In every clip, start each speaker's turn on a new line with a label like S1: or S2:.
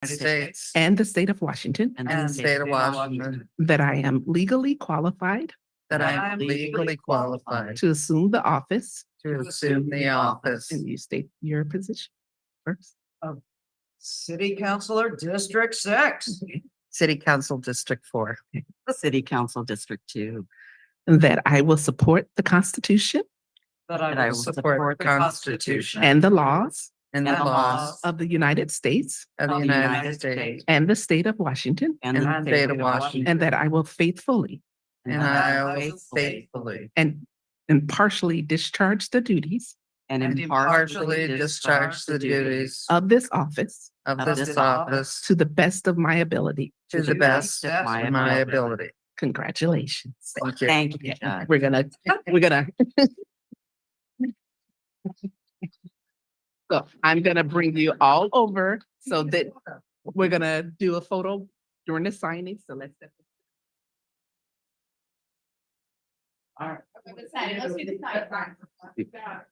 S1: States
S2: and the state of Washington,
S1: and the state of Washington,
S2: that I am legally qualified
S1: that I am legally qualified
S2: to assume the office,
S1: to assume the office
S2: and you state your position first.
S3: City Councilor District 6.
S1: City Council District 4.
S4: City Council District 2.
S2: And that I will support the Constitution
S3: That
S1: I
S3: I
S1: will
S3: will
S1: support the Constitution
S2: and the laws
S1: and the laws
S2: of the United States
S1: of the United States
S2: and the state of Washington,
S1: and the state of Washington,
S2: and that I will faithfully
S1: and I will faithfully
S2: and impartially discharge the duties
S4: And
S1: and impartially discharge the duties
S2: of this office
S1: of this office
S2: to the best of my ability.
S1: to the best of my ability.
S2: Congratulations.
S1: Thank you.
S4: Thank you, Judge.
S2: We're gonna. So I'm gonna bring you all over so that we're gonna do a photo during the signing. So let's.
S3: All right.
S5: Let's do the side.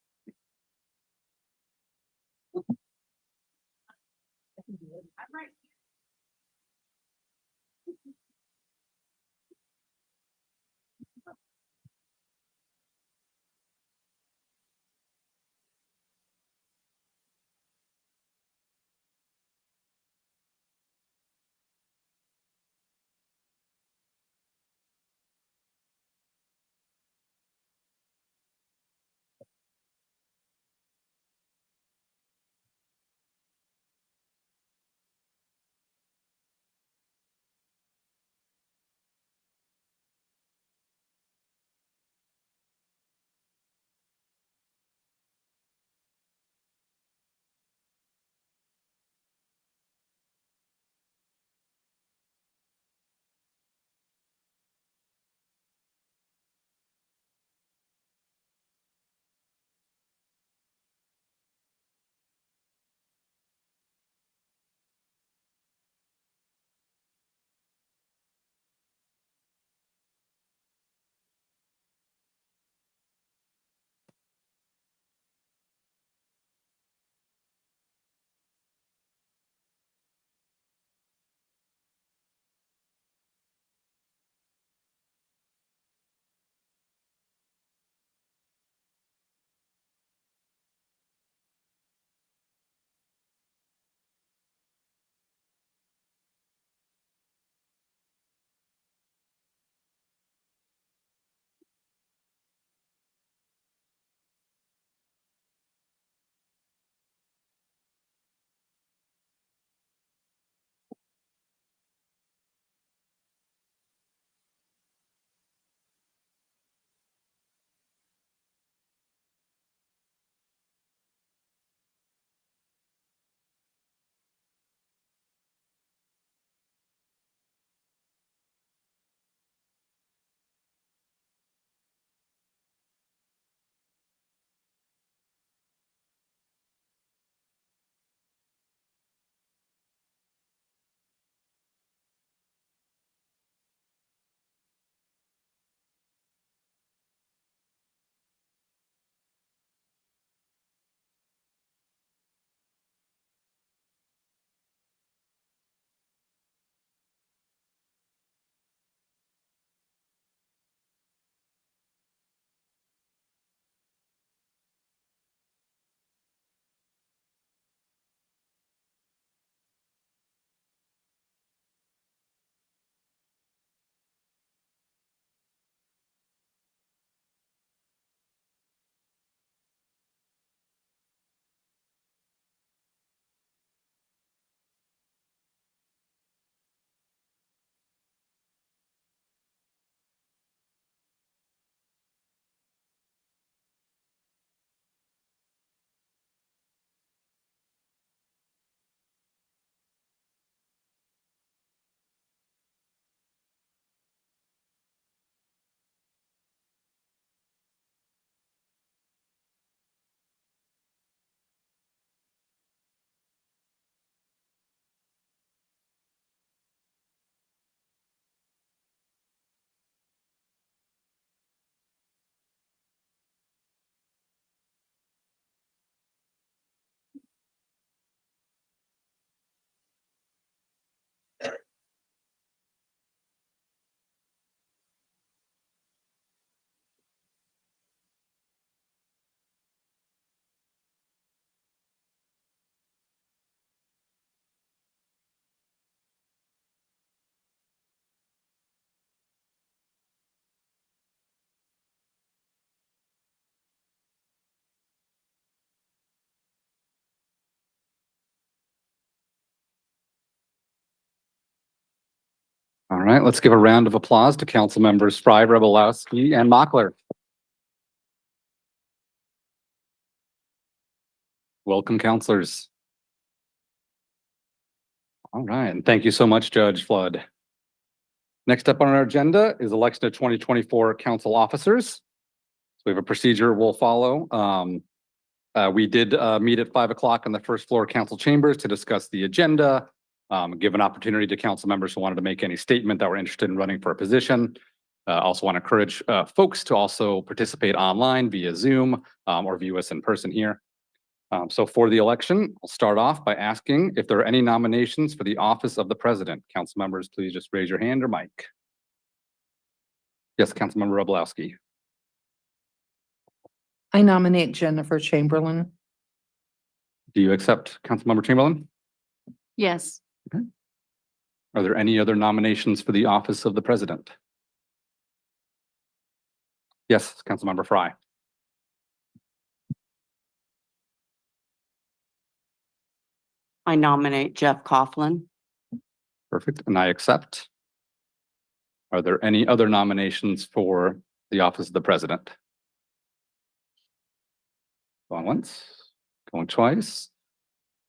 S6: All right, let's give a round of applause to council members Fry, Rebelowski, and Mockler. Welcome, councilors. All right, and thank you so much, Judge Flood. Next up on our agenda is election of 2024 council officers. So we have a procedure we'll follow. We did meet at 5 o'clock in the first floor council chambers to discuss the agenda, give an opportunity to council members who wanted to make any statement that were interested in running for a position. Also want to encourage folks to also participate online via Zoom or view us in person here. So for the election, I'll start off by asking if there are any nominations for the office of the president. Council members, please just raise your hand or mic. Yes, Councilmember Roblowski.
S2: I nominate Jennifer Chamberlain.
S6: Do you accept Councilmember Chamberlain?
S5: Yes.
S6: Are there any other nominations for the office of the president? Yes, Councilmember Fry.
S4: I nominate Jeff Coughlin.
S6: Perfect, and I accept. Are there any other nominations for the office of the president? Going once, going twice.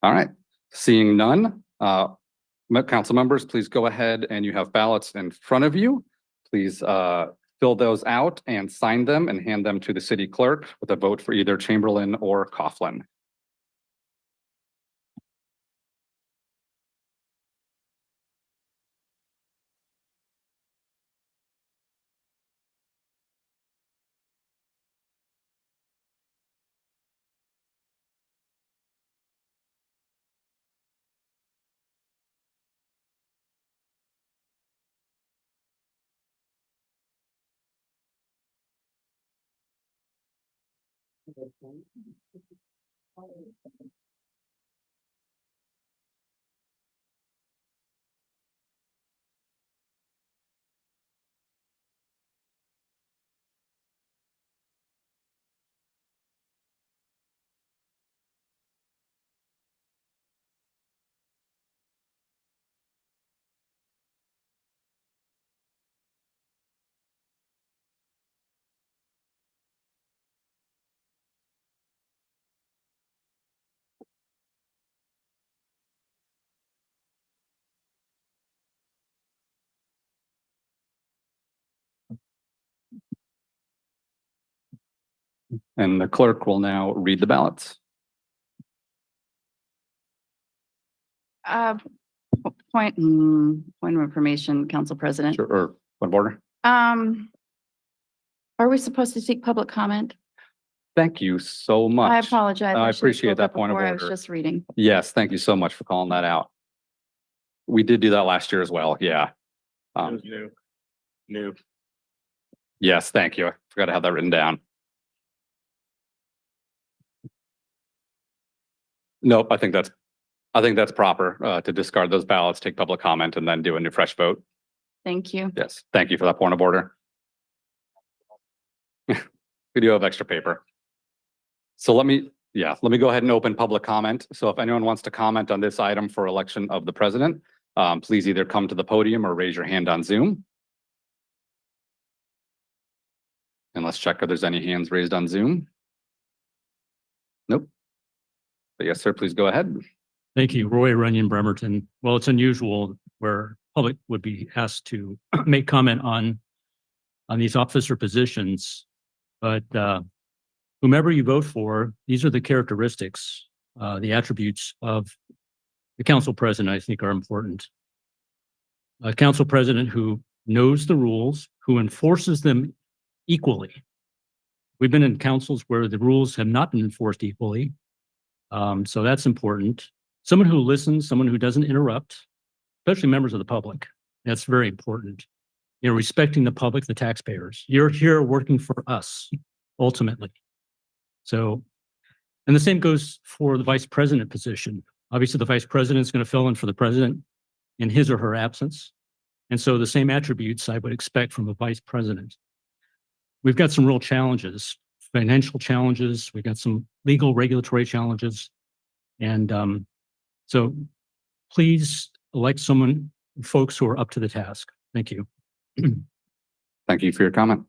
S6: All right, seeing none, council members, please go ahead and you have ballots in front of you. Please fill those out and sign them and hand them to the city clerk with a vote for either Chamberlain or Coughlin. And the clerk will now read the ballots.
S5: Point of information, Council President.
S6: Sure, or point of order.
S5: Are we supposed to seek public comment?
S6: Thank you so much.
S5: I apologize.
S6: I
S5: should have
S6: appreciate
S5: spoke
S6: that
S5: up
S6: point of
S5: before. I was
S6: order.
S5: just reading.
S6: Yes, thank you so much for calling that out. We did do that last year as well, yeah.
S7: New.
S6: Yes, thank you. I forgot to have that written down. Nope, I think that's proper to discard those ballots, take public comment, and then do a new fresh vote.
S5: Thank you.
S6: Yes, thank you for that point of order. We do have extra paper. So let me go ahead and open public comment. So if anyone wants to comment on this item for election of the president, please either come to the podium or raise your hand on Zoom. And let's check if there's any hands raised on Zoom. Nope. But yes, sir, please go ahead.
S7: Thank you, Roy Runyon, Bremerton. Well, it's unusual where public would be asked to make comment on these officer positions, but whomever you vote for, these are the characteristics, the attributes of the council president, I think, are important. A council president who knows the rules, who enforces them equally. We've been in councils where the rules have not been enforced equally. So that's important. Someone who listens, someone who doesn't interrupt, especially members of the public. That's very important. You know, respecting the public, the taxpayers. You're here working for us, ultimately. So, and the same goes for the vice president position. Obviously, the vice president is going to fill in for the president in his or her absence. And so the same attributes I would expect from a vice president. We've got some real challenges, financial challenges. We've got some legal regulatory challenges. And so please elect folks who are up to the task. Thank you.
S6: Thank you for your comment.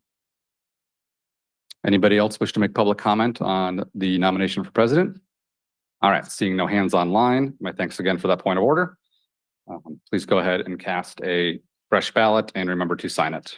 S6: Anybody else wish to make public comment on the nomination for president? All right, seeing no hands online, my thanks again for that point of order. Please go ahead and cast a fresh ballot and remember to sign it.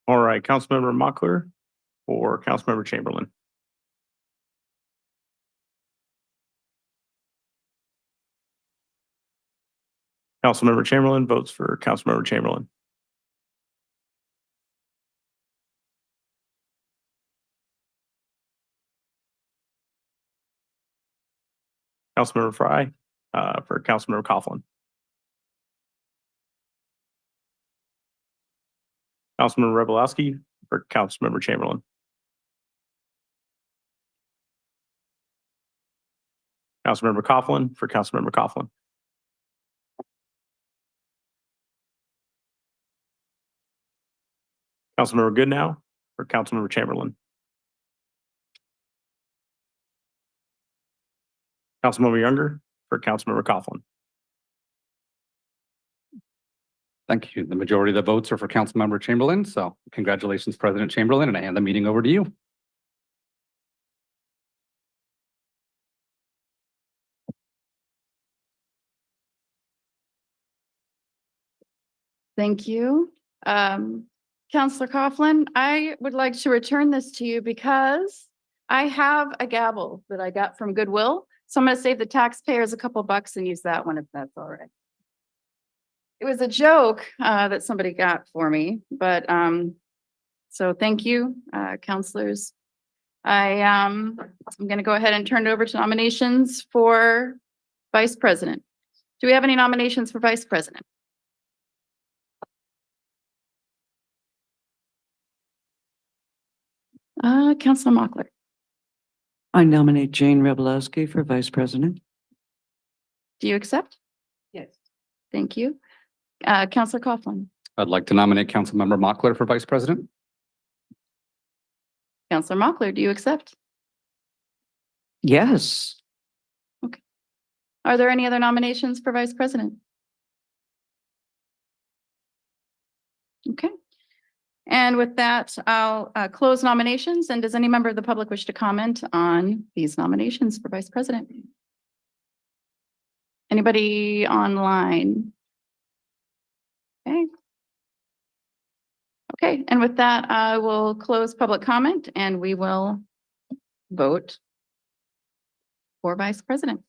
S8: All right, Councilmember Mochler or Councilmember Chamberlain? Councilmember Chamberlain votes for Councilmember Chamberlain. Councilmember Fry for Councilmember Coughlin. Councilmember Rebelowski for Councilmember Chamberlain. Councilmember Coughlin for Councilmember Coughlin. Councilmember Goodnow for Councilmember Chamberlain. Councilmember Younger for Councilmember Coughlin.
S6: Thank you. The majority of the votes are for Councilmember Chamberlain, so congratulations, President Chamberlain, and I hand the meeting over to you.
S5: Thank you. Counselor Coughlin, I would like to return this to you because I have a gavel that I got from Goodwill. So I'm going to save the taxpayers a couple bucks and use that one if that's all right. It was a joke that somebody got for me, but so thank you, counselors. I'm going to go ahead and turn it over to nominations for vice president. Do we have any nominations for vice president? Counselor Mochler.
S4: I nominate Jane Rebelowski for vice president.
S5: Do you accept?
S3: Yes.
S5: Thank you. Counselor Coughlin.
S6: I'd like to nominate Councilmember Mochler for vice president.
S5: Counselor Mochler, do you accept?
S4: Yes.
S5: Are there any other nominations for vice president? Okay. And with that, I'll close nominations. And does any member of the public wish to comment on these nominations for vice president? Anybody online? Okay. Okay, and with that, I will close public comment and we will vote for vice president.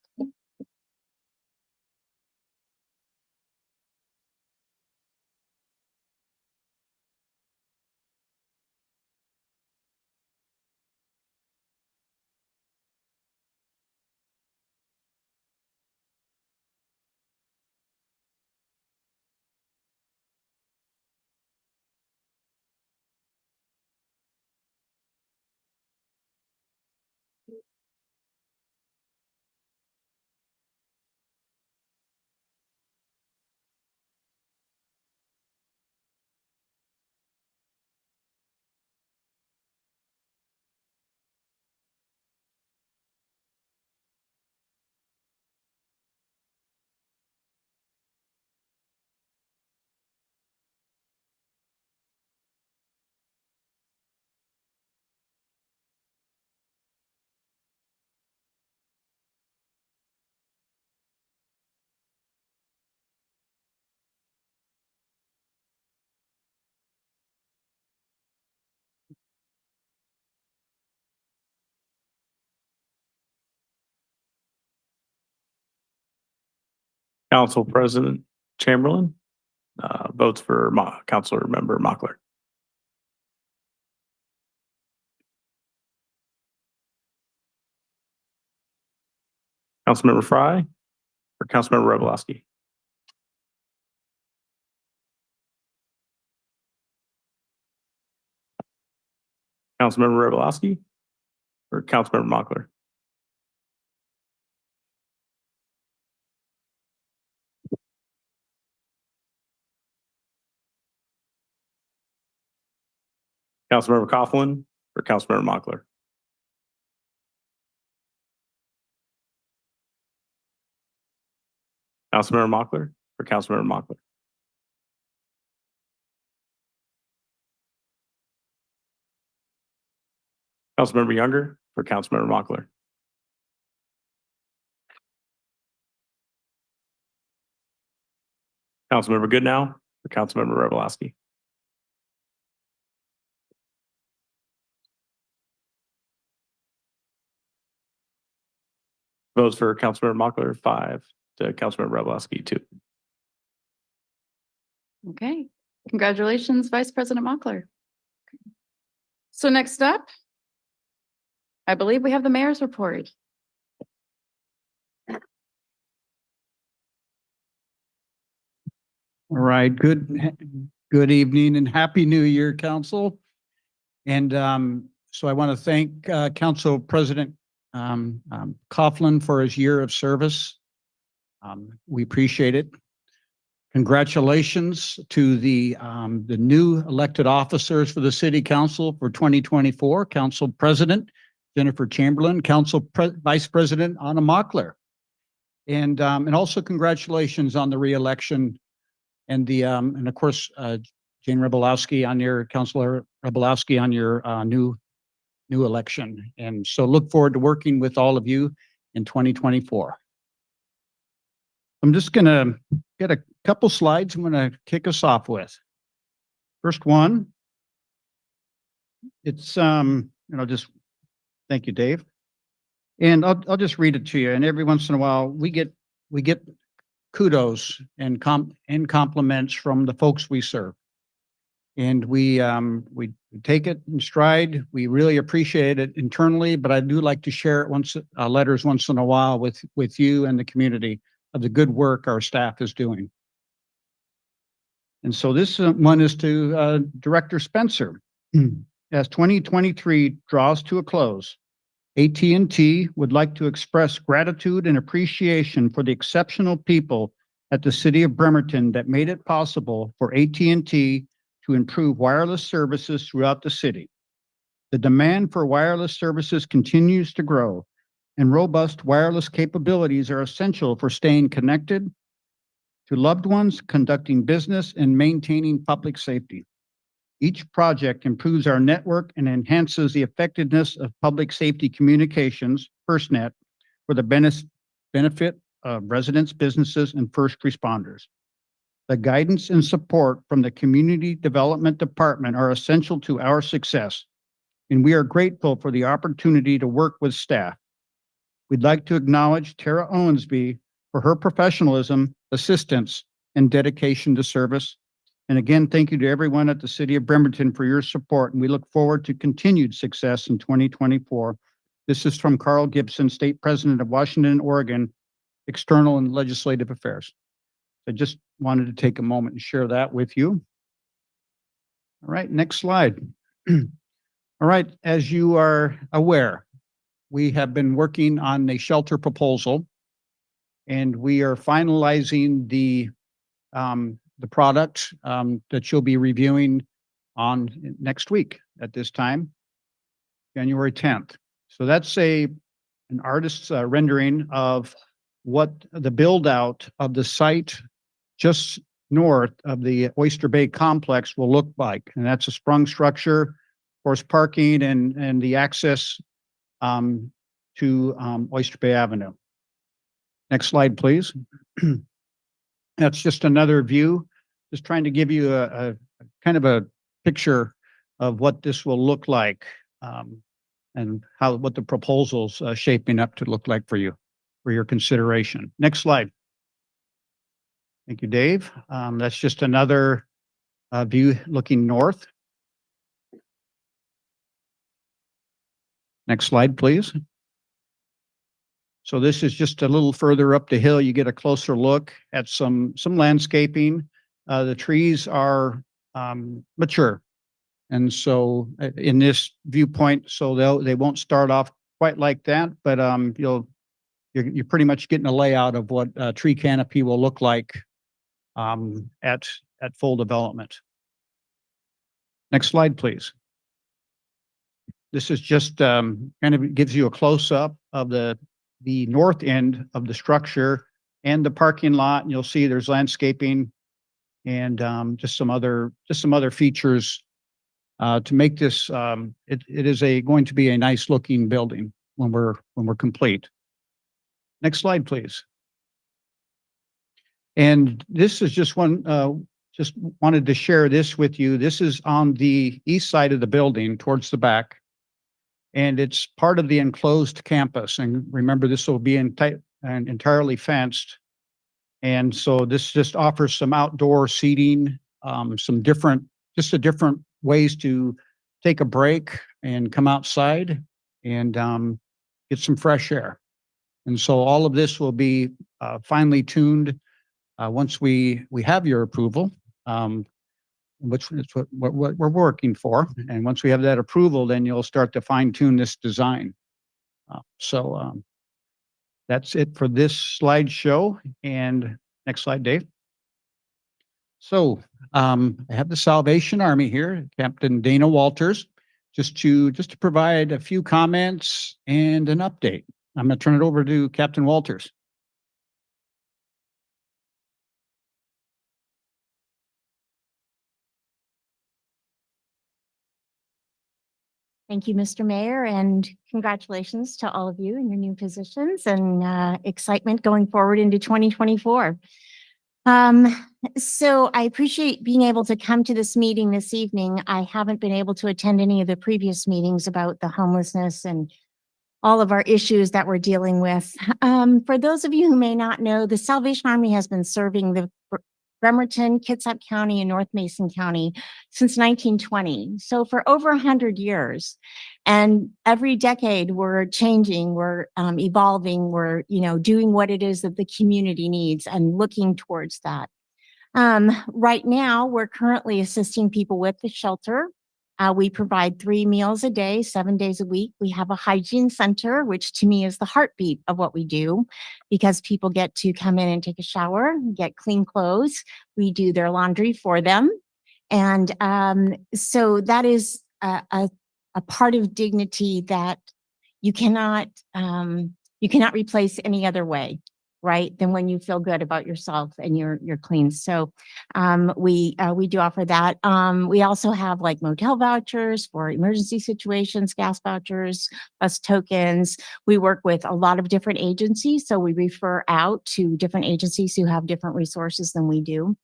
S8: Council President Chamberlain, votes for Councilor Member Mochler. Councilmember Fry or Councilmember Robolowski? Councilmember Robolowski or Councilmember Mochler? Councilmember Coughlin or Councilmember Mochler? Councilmember Mochler or Councilmember Mochler? Councilmember Younger or Councilmember Mochler? Councilmember Goodnow or Councilmember Robolowski? Votes for Councilmember Mochler, 5 to Councilmember Robolowski, 2.
S5: Okay, congratulations, Vice President Mochler. So next up, I believe we have the mayor's report.
S9: All right, good evening and happy new year, council. And so I want to thank Council President Coughlin for his year of service. We appreciate it. Congratulations to the new elected officers for the City Council for 2024, Council President Jennifer Chamberlain, Vice President Anna Mochler. And also congratulations on the re-election and of course, Jane Robolowski on your, Councilor Robolowski on your new election. And so look forward to working with all of you in 2024. I'm just gonna get a couple slides I'm gonna kick us off with. First one, it's, just, thank you, Dave. And I'll just read it to you. And every once in a while, we get kudos and compliments from the folks we serve. And we take it in stride. We really appreciate it internally, but I do like to share it letters once in a while with you and the community of the good work our staff is doing. And so this one is to Director Spencer. As 2023 draws to a close, AT&T would like to express gratitude and appreciation for the exceptional people at the City of Bremerton that made it possible for AT&T to improve wireless services throughout the city. The demand for wireless services continues to grow, and robust wireless capabilities are essential for staying connected to loved ones, conducting business, and maintaining public safety. Each project improves our network and enhances the effectiveness of public safety communications, FirstNet, for the benefit of residents, businesses, and first responders. The guidance and support from the Community Development Department are essential to our success, and we are grateful for the opportunity to work with staff. We'd like to acknowledge Tara Owensby for her professionalism, assistance, and dedication to service. And again, thank you to everyone at the City of Bremerton for your support, and we look forward to continued success in 2024. This is from Carl Gibson, State President of Washington, Oregon, External and Legislative Affairs. I just wanted to take a moment and share that with you. All right, next slide. All right, as you are aware, we have been working on a shelter proposal, and we are finalizing the product that you'll be reviewing on next week at this time, January 10th. So that's an artist's rendering of what the build out of the site just north of the Oyster Bay complex will look like. And that's a sprung structure, of course, parking and the access to Oyster Bay Avenue. Next slide, please. That's just another view, just trying to give you a kind of a picture of what this will look like and what the proposal's shaping up to look like for you, for your consideration. Next slide. Thank you, Dave. That's just another view looking north. Next slide, please. So this is just a little further up the hill. You get a closer look at some landscaping. The trees are mature. And so in this viewpoint, so they won't start off quite like that, but you're pretty much getting a layout of what a tree canopy will look like at full development. Next slide, please. This is just kind of gives you a close-up of the north end of the structure and the parking lot. And you'll see there's landscaping and just some other features to make this. It is going to be a nice looking building when we're complete. Next slide, please. And this is just one. Just wanted to share this with you. This is on the east side of the building towards the back. And it's part of the enclosed campus. And remember, this will be entirely fenced. And so this just offers some outdoor seating, some different ways to take a break and come outside and get some fresh air. And so all of this will be finely tuned once we have your approval. Which is what we're working for. And once we have that approval, then you'll start to fine tune this design. That's it for this slideshow. And next slide, Dave. So I have the Salvation Army here, Captain Dana Walters, just to provide a few comments and an update. I'm going to turn it over to Captain Walters.
S10: Thank you, Mr. Mayor, and congratulations to all of you in your new positions and excitement going forward into 2024. So I appreciate being able to come to this meeting this evening. I haven't been able to attend any of the previous meetings about the homelessness and all of our issues that we're dealing with. For those of you who may not know, the Salvation Army has been serving the Bremerton, Kitsap County, and North Mason County since 1920. So for over 100 years. And every decade we're changing, we're evolving, we're doing what it is that the community needs and looking towards that. Right now, we're currently assisting people with the shelter. We provide 3 meals a day, 7 days a week. We have a hygiene center, which to me is the heartbeat of what we do, because people get to come in and take a shower, get clean clothes. We do their laundry for them. And so that is a part of dignity that you cannot replace any other way, right, than when you feel good about yourself and you're clean. So we do offer that. We also have like motel vouchers for emergency situations, gas vouchers, bus tokens. We work with a lot of different agencies, so we refer out to different agencies who have different resources than we do.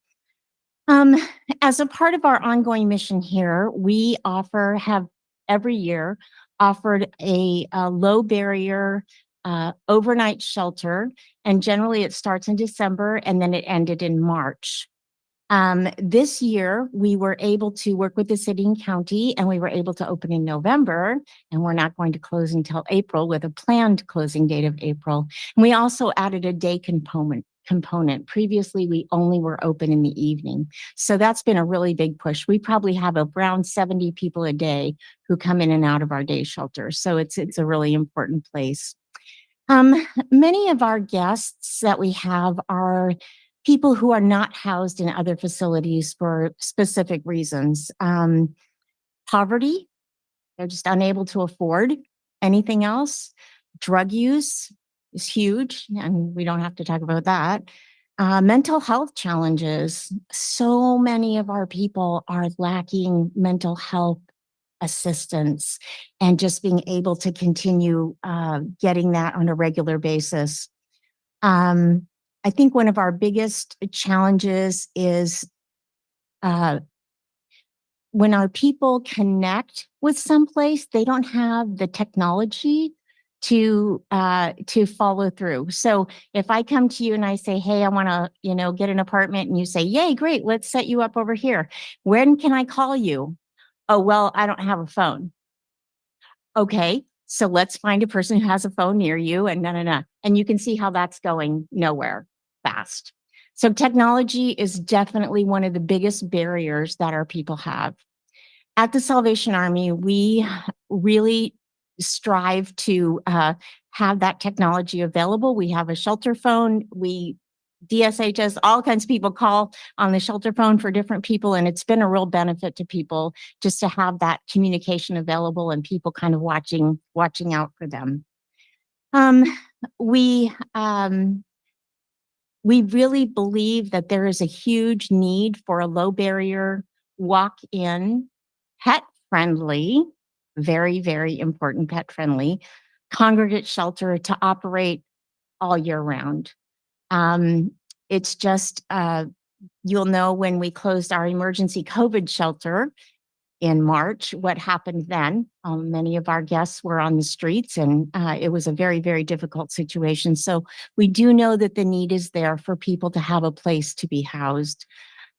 S10: As a part of our ongoing mission here, we have every year offered a low barrier overnight shelter, and generally it starts in December and then it ended in March. This year, we were able to work with the city and county, and we were able to open in November, and we're not going to close until April with a planned closing date of April. And we also added a day component. Previously, we only were open in the evening. So that's been a really big push. We probably have around 70 people a day who come in and out of our day shelter. So it's a really important place. Many of our guests that we have are people who are not housed in other facilities for specific reasons. Poverty, they're just unable to afford anything else. Drug use is huge, and we don't have to talk about that. Mental health challenges. So many of our people are lacking mental health assistance and just being able to continue getting that on a regular basis. I think one of our biggest challenges is when our people connect with someplace, they don't have the technology to follow through. So if I come to you and I say, hey, I want to, get an apartment, and you say, yay, great, let's set you up over here. When can I call you? Oh, well, I don't have a phone. Okay, so let's find a person who has a phone near you, and and you can see how that's going nowhere fast. So technology is definitely one of the biggest barriers that our people have. At the Salvation Army, we really strive to have that technology available. We have a shelter phone. DSHS, all kinds of people call on the shelter phone for different people, and it's been a real benefit to people just to have that communication available and people kind of watching out for them. We really believe that there is a huge need for a low barrier, walk-in, pet-friendly, very, very important pet-friendly congregate shelter to operate all year round. It's just, you'll know when we closed our emergency COVID shelter in March, what happened then. Many of our guests were on the streets, and it was a very, very difficult situation. So we do know that the need is there for people to have a place to be housed.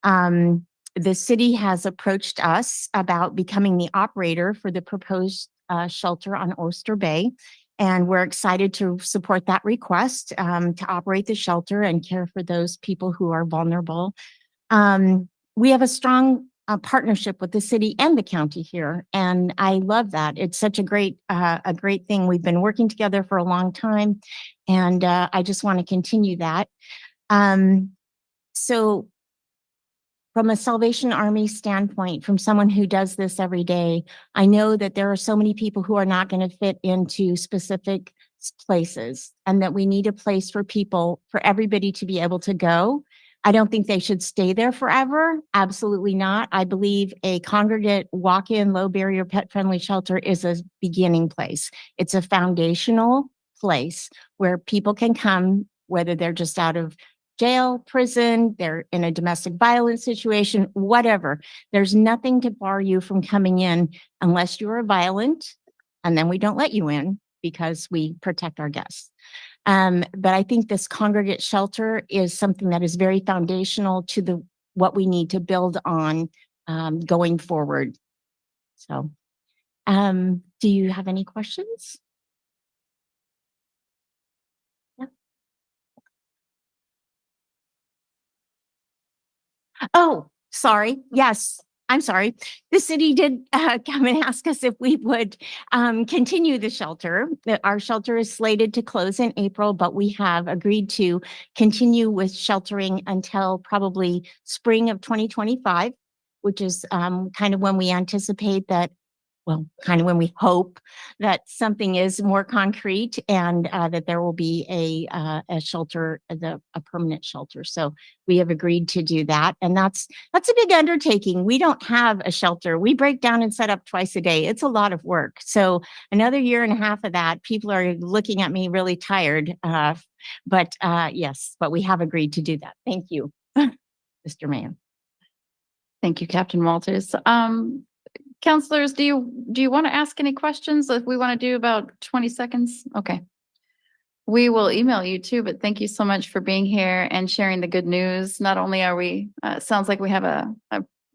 S10: The city has approached us about becoming the operator for the proposed shelter on Oyster Bay. And we're excited to support that request to operate the shelter and care for those people who are vulnerable. We have a strong partnership with the city and the county here, and I love that. It's such a great thing. We've been working together for a long time, and I just want to continue that. So from a Salvation Army standpoint, from someone who does this every day, I know that there are so many people who are not going to fit into specific places, and that we need a place for people, for everybody to be able to go. I don't think they should stay there forever. Absolutely not. I believe a congregate walk-in, low barrier, pet-friendly shelter is a beginning place. It's a foundational place where people can come, whether they're just out of jail, prison, they're in a domestic violence situation, whatever. There's nothing to bar you from coming in unless you are violent, and then we don't let you in because we protect our guests. But I think this congregate shelter is something that is very foundational to what we need to build on going forward. So, do you have any questions? Oh, sorry. Yes, I'm sorry. The city did come and ask us if we would continue the shelter. Our shelter is slated to close in April, but we have agreed to continue with sheltering until probably spring of 2025, which is kind of when we anticipate that, well, kind of when we hope that something is more concrete, and that there will be a shelter, a permanent shelter. So we have agreed to do that. And that's a big undertaking. We don't have a shelter. We break down and set up twice a day. It's a lot of work. So another year and a half of that, people are looking at me really tired. But yes, but we have agreed to do that. Thank you, Mr. Mayor.
S5: Thank you, Captain Walters. Counselors, do you want to ask any questions? If we want to do about 20 seconds? Okay. We will email you too, but thank you so much for being here and sharing the good news. Not only are we, it sounds like we have a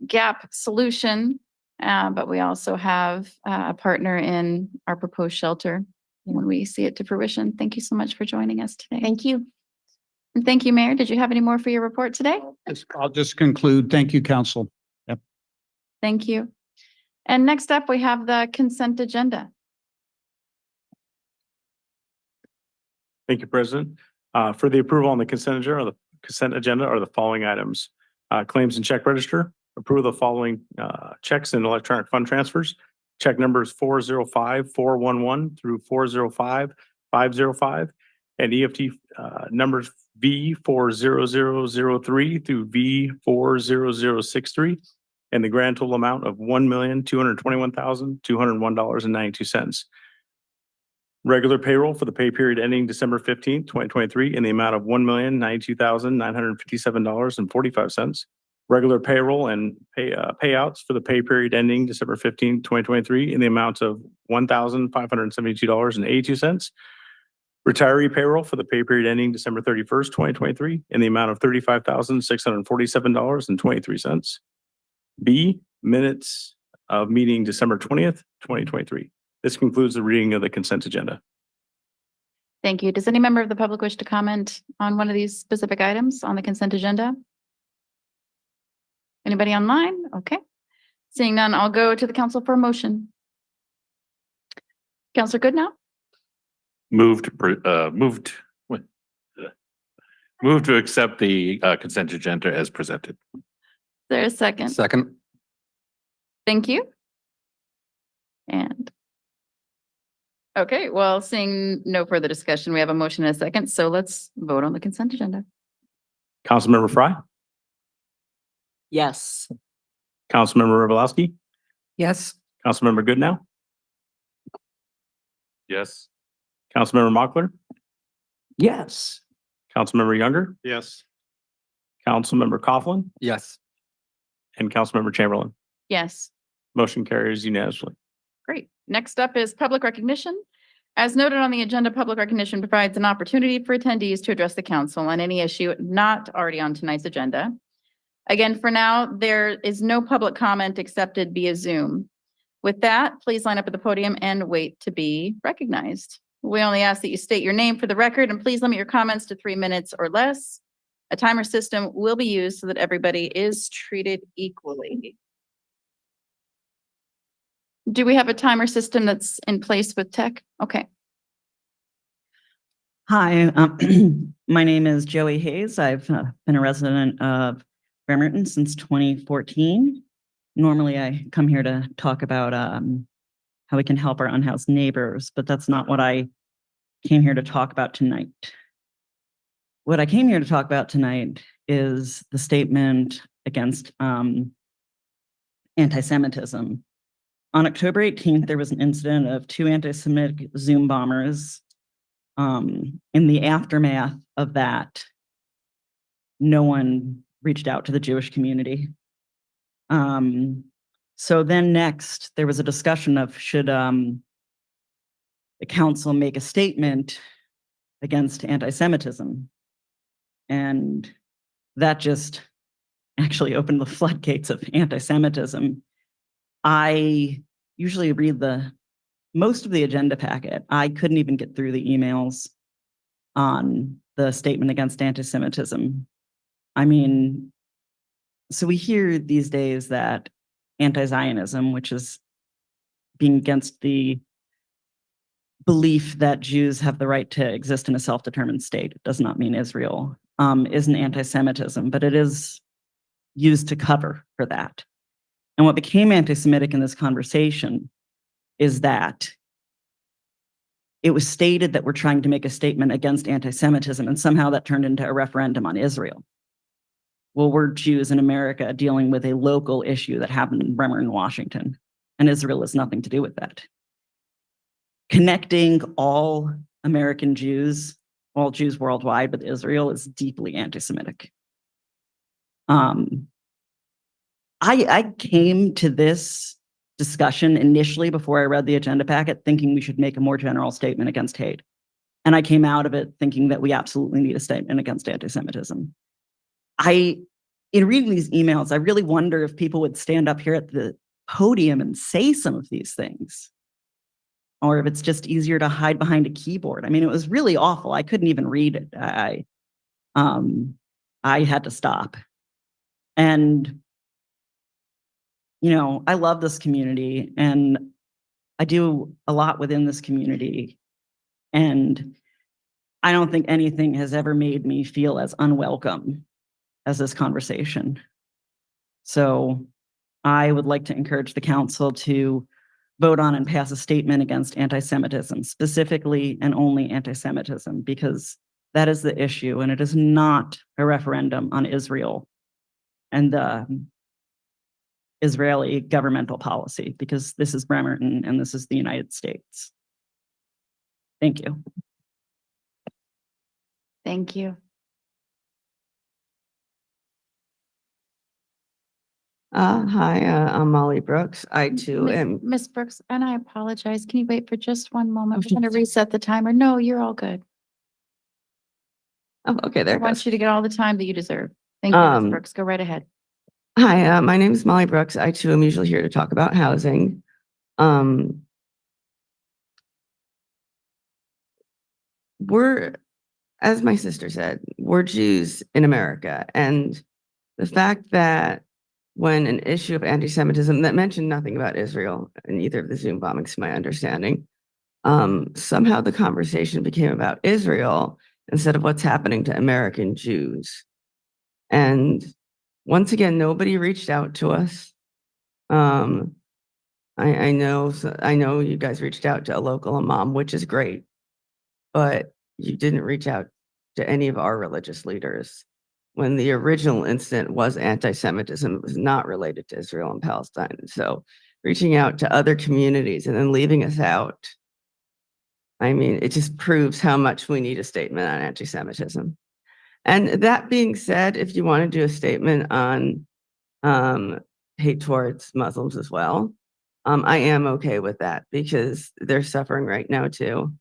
S5: gap solution, but we also have a partner in our proposed shelter when we see it to fruition. Thank you so much for joining us today.
S10: Thank you.
S5: And thank you, Mayor. Did you have any more for your report today?
S9: I'll just conclude. Thank you, Council. Yep.
S5: Thank you. And next up, we have the consent agenda.
S8: Thank you, President. For the approval on the consent agenda are the following items. Claims and check register, approve the following checks and electronic fund transfers. Check numbers 405-411 through 405-505, and EFT numbers V40003 through V40063, and the grand total amount of $1,221,201.92. Regular payroll for the pay period ending December 15th, 2023 in the amount of $1,092,957.45. regular payroll and payouts for the pay period ending December 15, 2023, in the amount of $1,572.82. Retiree payroll for the pay period ending December 31st, 2023, in the amount of $35,647.23. B, minutes of meeting December 20th, 2023. This concludes the reading of the consent agenda.
S5: Thank you. Does any member of the public wish to comment on one of these specific items on the consent agenda? Anybody online? Okay. Seeing none, I'll go to the council for a motion. Counselor Goodnow?
S11: Move to accept the consent agenda as presented.
S5: There's a second.
S6: Second.
S5: Thank you. And okay, well, seeing no further discussion, we have a motion and a second, so let's vote on the consent agenda.
S8: Councilmember Fry,
S4: Yes.
S8: Councilmember Robolowski,
S1: Yes.
S8: Councilmember Goodnow,
S11: Yes.
S8: Councilmember Mochler,
S4: Yes.
S8: Councilmember Younger,
S11: Yes.
S8: Councilmember Coughlin,
S6: Yes.
S8: and Councilmember Chamberlain.
S5: Yes.
S8: Motion carries unanimously.
S5: Great. Next up is public recognition. As noted on the agenda, public recognition provides an opportunity for attendees to address the council on any issue not already on tonight's agenda. Again, for now, there is no public comment accepted via Zoom. With that, please line up at the podium and wait to be recognized. We only ask that you state your name for the record and please limit your comments to 3 minutes or less. A timer system will be used so that everybody is treated equally. Do we have a timer system that's in place with tech? Okay.
S12: Hi, my name is Joey Hayes. I've been a resident of Bremerton since 2014. Normally, I come here to talk about how we can help our unhoused neighbors, but that's not what I came here to talk about tonight. What I came here to talk about tonight is the statement against anti-Semitism. On October 18th, there was an incident of 2 anti-Semitic Zoom bombers. In the aftermath of that, no one reached out to the Jewish community. So then next, there was a discussion of should the council make a statement against anti-Semitism. And that just actually opened the floodgates of anti-Semitism. I usually read most of the agenda packet. I couldn't even get through the emails on the statement against anti-Semitism. I mean, so we hear these days that anti-Zionism, which is being against the belief that Jews have the right to exist in a self-determined state, it does not mean Israel, is an anti-Semitism, but it is used to cover for that. And what became anti-Semitic in this conversation is that it was stated that we're trying to make a statement against anti-Semitism, and somehow that turned into a referendum on Israel. Well, we're Jews in America dealing with a local issue that happened in Bremerton, Washington, and Israel has nothing to do with that. Connecting all American Jews, all Jews worldwide with Israel is deeply anti-Semitic. I came to this discussion initially before I read the agenda packet thinking we should make a more general statement against hate. And I came out of it thinking that we absolutely need a statement against anti-Semitism. In reading these emails, I really wonder if people would stand up here at the podium and say some of these things, or if it's just easier to hide behind a keyboard. I mean, it was really awful. I couldn't even read it. I had to stop. And you know, I love this community and I do a lot within this community. And I don't think anything has ever made me feel as unwelcome as this conversation. So I would like to encourage the council to vote on and pass a statement against anti-Semitism, specifically and only anti-Semitism, because that is the issue and it is not a referendum on Israel and Israeli governmental policy, because this is Bremerton and this is the United States. Thank you.
S5: Thank you.
S13: Hi, I'm Molly Brooks. I too am.
S5: Miss Brooks, and I apologize. Can you wait for just one moment?
S13: Okay.
S5: We're gonna reset the timer. No, you're all good.
S13: Oh, okay,
S5: I
S13: there it
S5: want
S13: goes.
S5: you to get all the time that you deserve. Thank you, Miss Brooks. Go right ahead.
S13: Hi, my name is Molly Brooks. I too am usually here to talk about housing. We're, as my sister said, we're Jews in America. And the fact that when an issue of anti-Semitism that mentioned nothing about Israel in either of the Zoom bombings, to my understanding, somehow the conversation became about Israel instead of what's happening to American Jews. And once again, nobody reached out to us. I know you guys reached out to a local imam, which is great, but you didn't reach out to any of our religious leaders. When the original incident was anti-Semitism, it was not related to Israel and Palestine. So reaching out to other communities and then leaving us out, I mean, it just proves how much we need a statement on anti-Semitism. And that being said, if you want to do a statement on hate towards Muslims as well, I am okay with that because they're suffering right now too.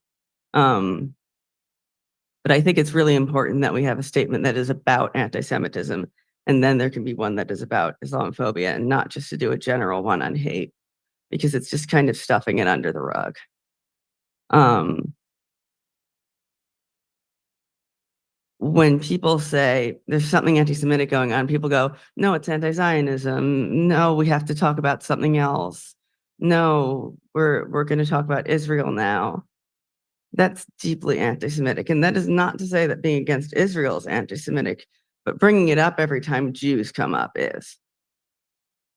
S13: But I think it's really important that we have a statement that is about anti-Semitism, and then there can be one that is about Islamophobia, and not just to do a general one on hate, because it's just kind of stuffing it under the rug. When people say there's something anti-Semitic going on, people go, no, it's anti-Zionism. No, we have to talk about something else. No, we're going to talk about Israel now. That's deeply anti-Semitic. And that is not to say that being against Israel is anti-Semitic, but bringing it up every time Jews come up is.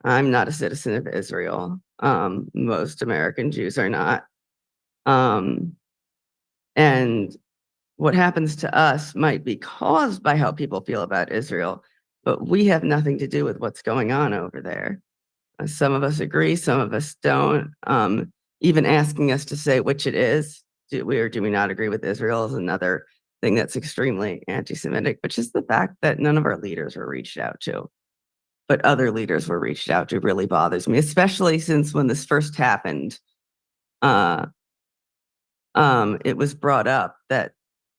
S13: I'm not a citizen of Israel. Most American Jews are not. And what happens to us might be caused by how people feel about Israel, but we have nothing to do with what's going on over there. Some of us agree, some of us don't. Even asking us to say which it is, do we or do we not agree with Israel, is another thing that's extremely anti-Semitic, which is the fact that none of our leaders were reached out to, but other leaders were reached out to. Really bothers me, especially since when this first happened, it was brought up that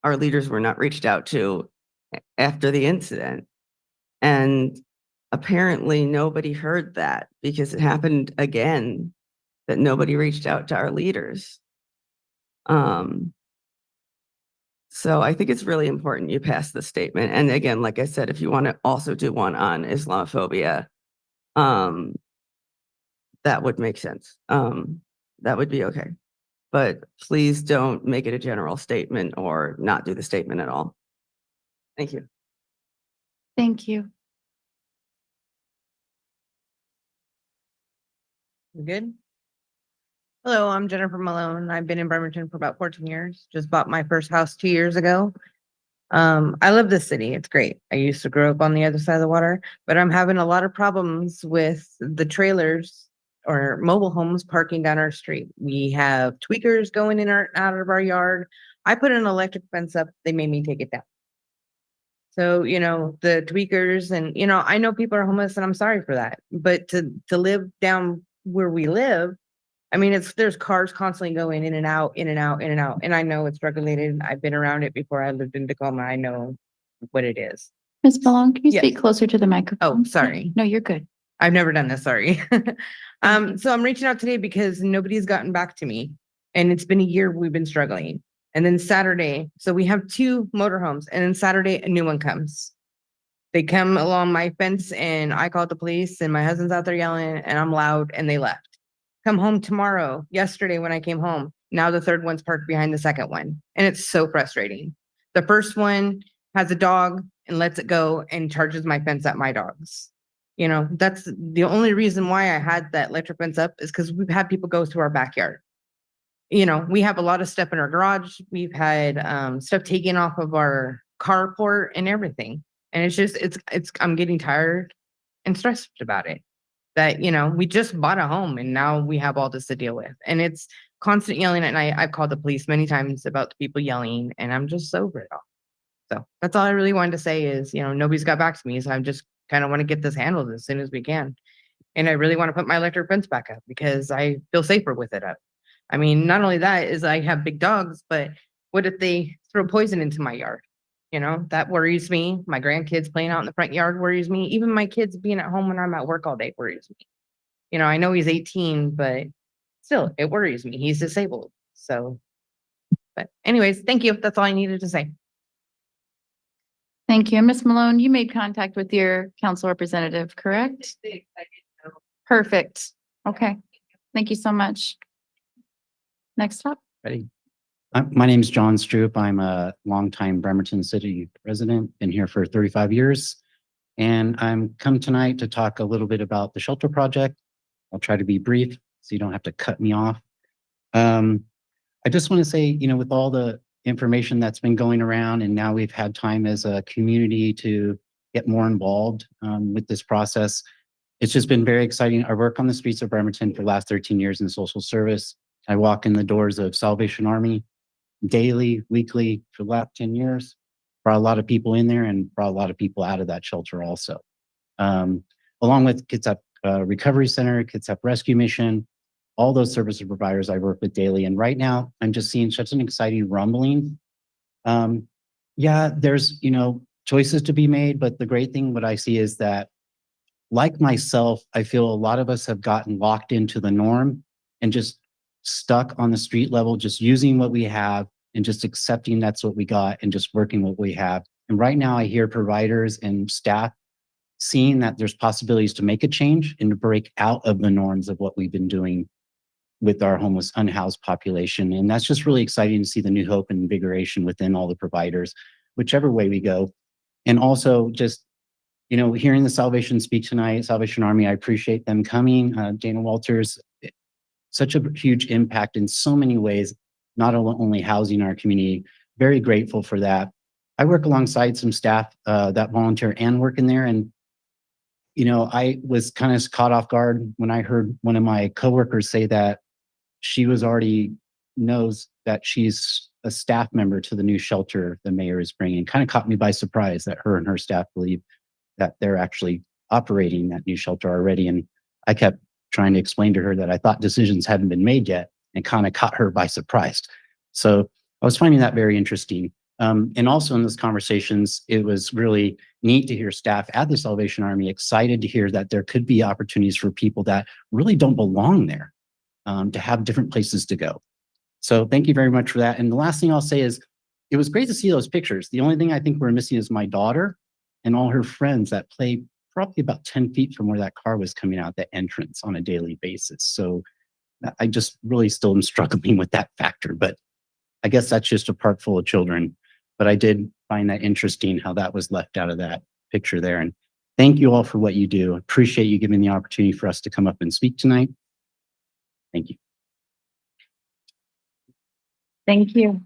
S13: our leaders were not reached out to after the incident. And apparently nobody heard that because it happened again, that nobody reached out to our leaders. So I think it's really important you pass the statement. And again, like I said, if you want to also do one on Islamophobia, that would make sense. That would be okay. But please don't make it a general statement or not do the statement at all. Thank you.
S5: Thank you.
S14: You good? Hello, I'm Jennifer Malone. I've been in Bremerton for about 14 years. Just bought my first house 2 years ago. I love this city. It's great. I used to grow up on the other side of the water, but I'm having a lot of problems with the trailers or mobile homes parking down our street. We have tweakers going in or out of our yard. I put an electric fence up. They made me take it down. So, the tweakers and, I know people are homeless and I'm sorry for that, but to live down where we live, I mean, there's cars constantly going in and out, in and out, in and out. And I know it's regulated. I've been around it before. I lived in Tacoma. I know what it is.
S5: Ms. Malone, can you
S14: Yes.
S5: speak closer to the microphone?
S14: Oh, sorry.
S5: No, you're good.
S14: I've never done this. Sorry. So I'm reaching out today because nobody's gotten back to me. And it's been a year we've been struggling. And then Saturday, so we have 2 motorhomes, and then Saturday, a new one comes. They come along my fence and I called the police and my husband's out there yelling and I'm loud and they left. Come home tomorrow. Yesterday when I came home, now the third one's parked behind the second one. And it's so frustrating. The first one has a dog and lets it go and charges my fence at my dogs. That's the only reason why I had that electric fence up is because we've had people go through our backyard. We have a lot of stuff in our garage. We've had stuff taken off of our carport and everything. And it's just, I'm getting tired and stressed about it. That, we just bought a home and now we have all this to deal with. And it's constant yelling at night. I've called the police many times about the people yelling and I'm just over it all. So that's all I really wanted to say is, nobody's got back to me. So I'm just kind of want to get this handled as soon as we can. And I really want to put my electric fence back up because I feel safer with it up. I mean, not only that is I have big dogs, but what if they throw poison into my yard? You know, that worries me. My grandkids playing out in the front yard worries me. Even my kids being at home when I'm at work all day worries me. You know, I know he's 18, but still, it worries me. He's disabled. So, but anyways, thank you. That's all I needed to say.
S5: Thank you. And Ms. Malone, you made contact with your council representative, correct? Perfect. Okay. Thank you so much. Next up.
S15: Ready? My name is John Stroop. I'm a longtime Bremerton City resident, been here for 35 years. And I'm come tonight to talk a little bit about the shelter project. I'll try to be brief so you don't have to cut me off. I just want to say, you know, with all the information that's been going around and now we've had time as a community to get more involved with this process. It's just been very exciting. I work on the streets of Bremerton for the last 13 years in social service. I walk in the doors of Salvation Army daily, weekly for the last 10 years. Brought a lot of people in there and brought a lot of people out of that shelter also. Along with Kids Up Recovery Center, Kids Up Rescue Mission, all those service providers I work with daily. And right now I'm just seeing such an exciting rumbling. Yeah, there's, you know, choices to be made, but the great thing what I see is that like myself, I feel a lot of us have gotten locked into the norm and just stuck on the street level, just using what we have and just accepting that's what we got and just working what we have. And right now I hear providers and staff seeing that there's possibilities to make a change and to break out of the norms of what we've been doing with our homeless unhoused population. And that's just really exciting to see the new hope and invigoration within all the providers, whichever way we go. And also just, you know, hearing the Salvation speak tonight, Salvation Army, I appreciate them coming. Dana Walters, such a huge impact in so many ways, not only housing our community, very grateful for that. I work alongside some staff that volunteer and work in there. And, you know, I was kind of caught off guard when I heard one of my coworkers say that she was already knows that she's a staff member to the new shelter the mayor is bringing. Kind of caught me by surprise that her and her staff believe that they're actually operating that new shelter already. And I kept trying to explain to her that I thought decisions hadn't been made yet and kind of caught her by surprise. So I was finding that very interesting. And also in those conversations, it was really neat to hear staff at the Salvation Army excited to hear that there could be opportunities for people that really don't belong there to have different places to go. So thank you very much for that. And the last thing I'll say is it was great to see those pictures. The only thing I think we're missing is my daughter and all her friends that play probably about 10 feet from where that car was coming out the entrance on a daily basis. So I just really still am struggling with that factor, but I guess that's just a park full of children. But I did find that interesting how that was left out of that picture there. And thank you all for what you do. Appreciate you giving the opportunity for us to come up and speak tonight. Thank you.
S5: Thank you.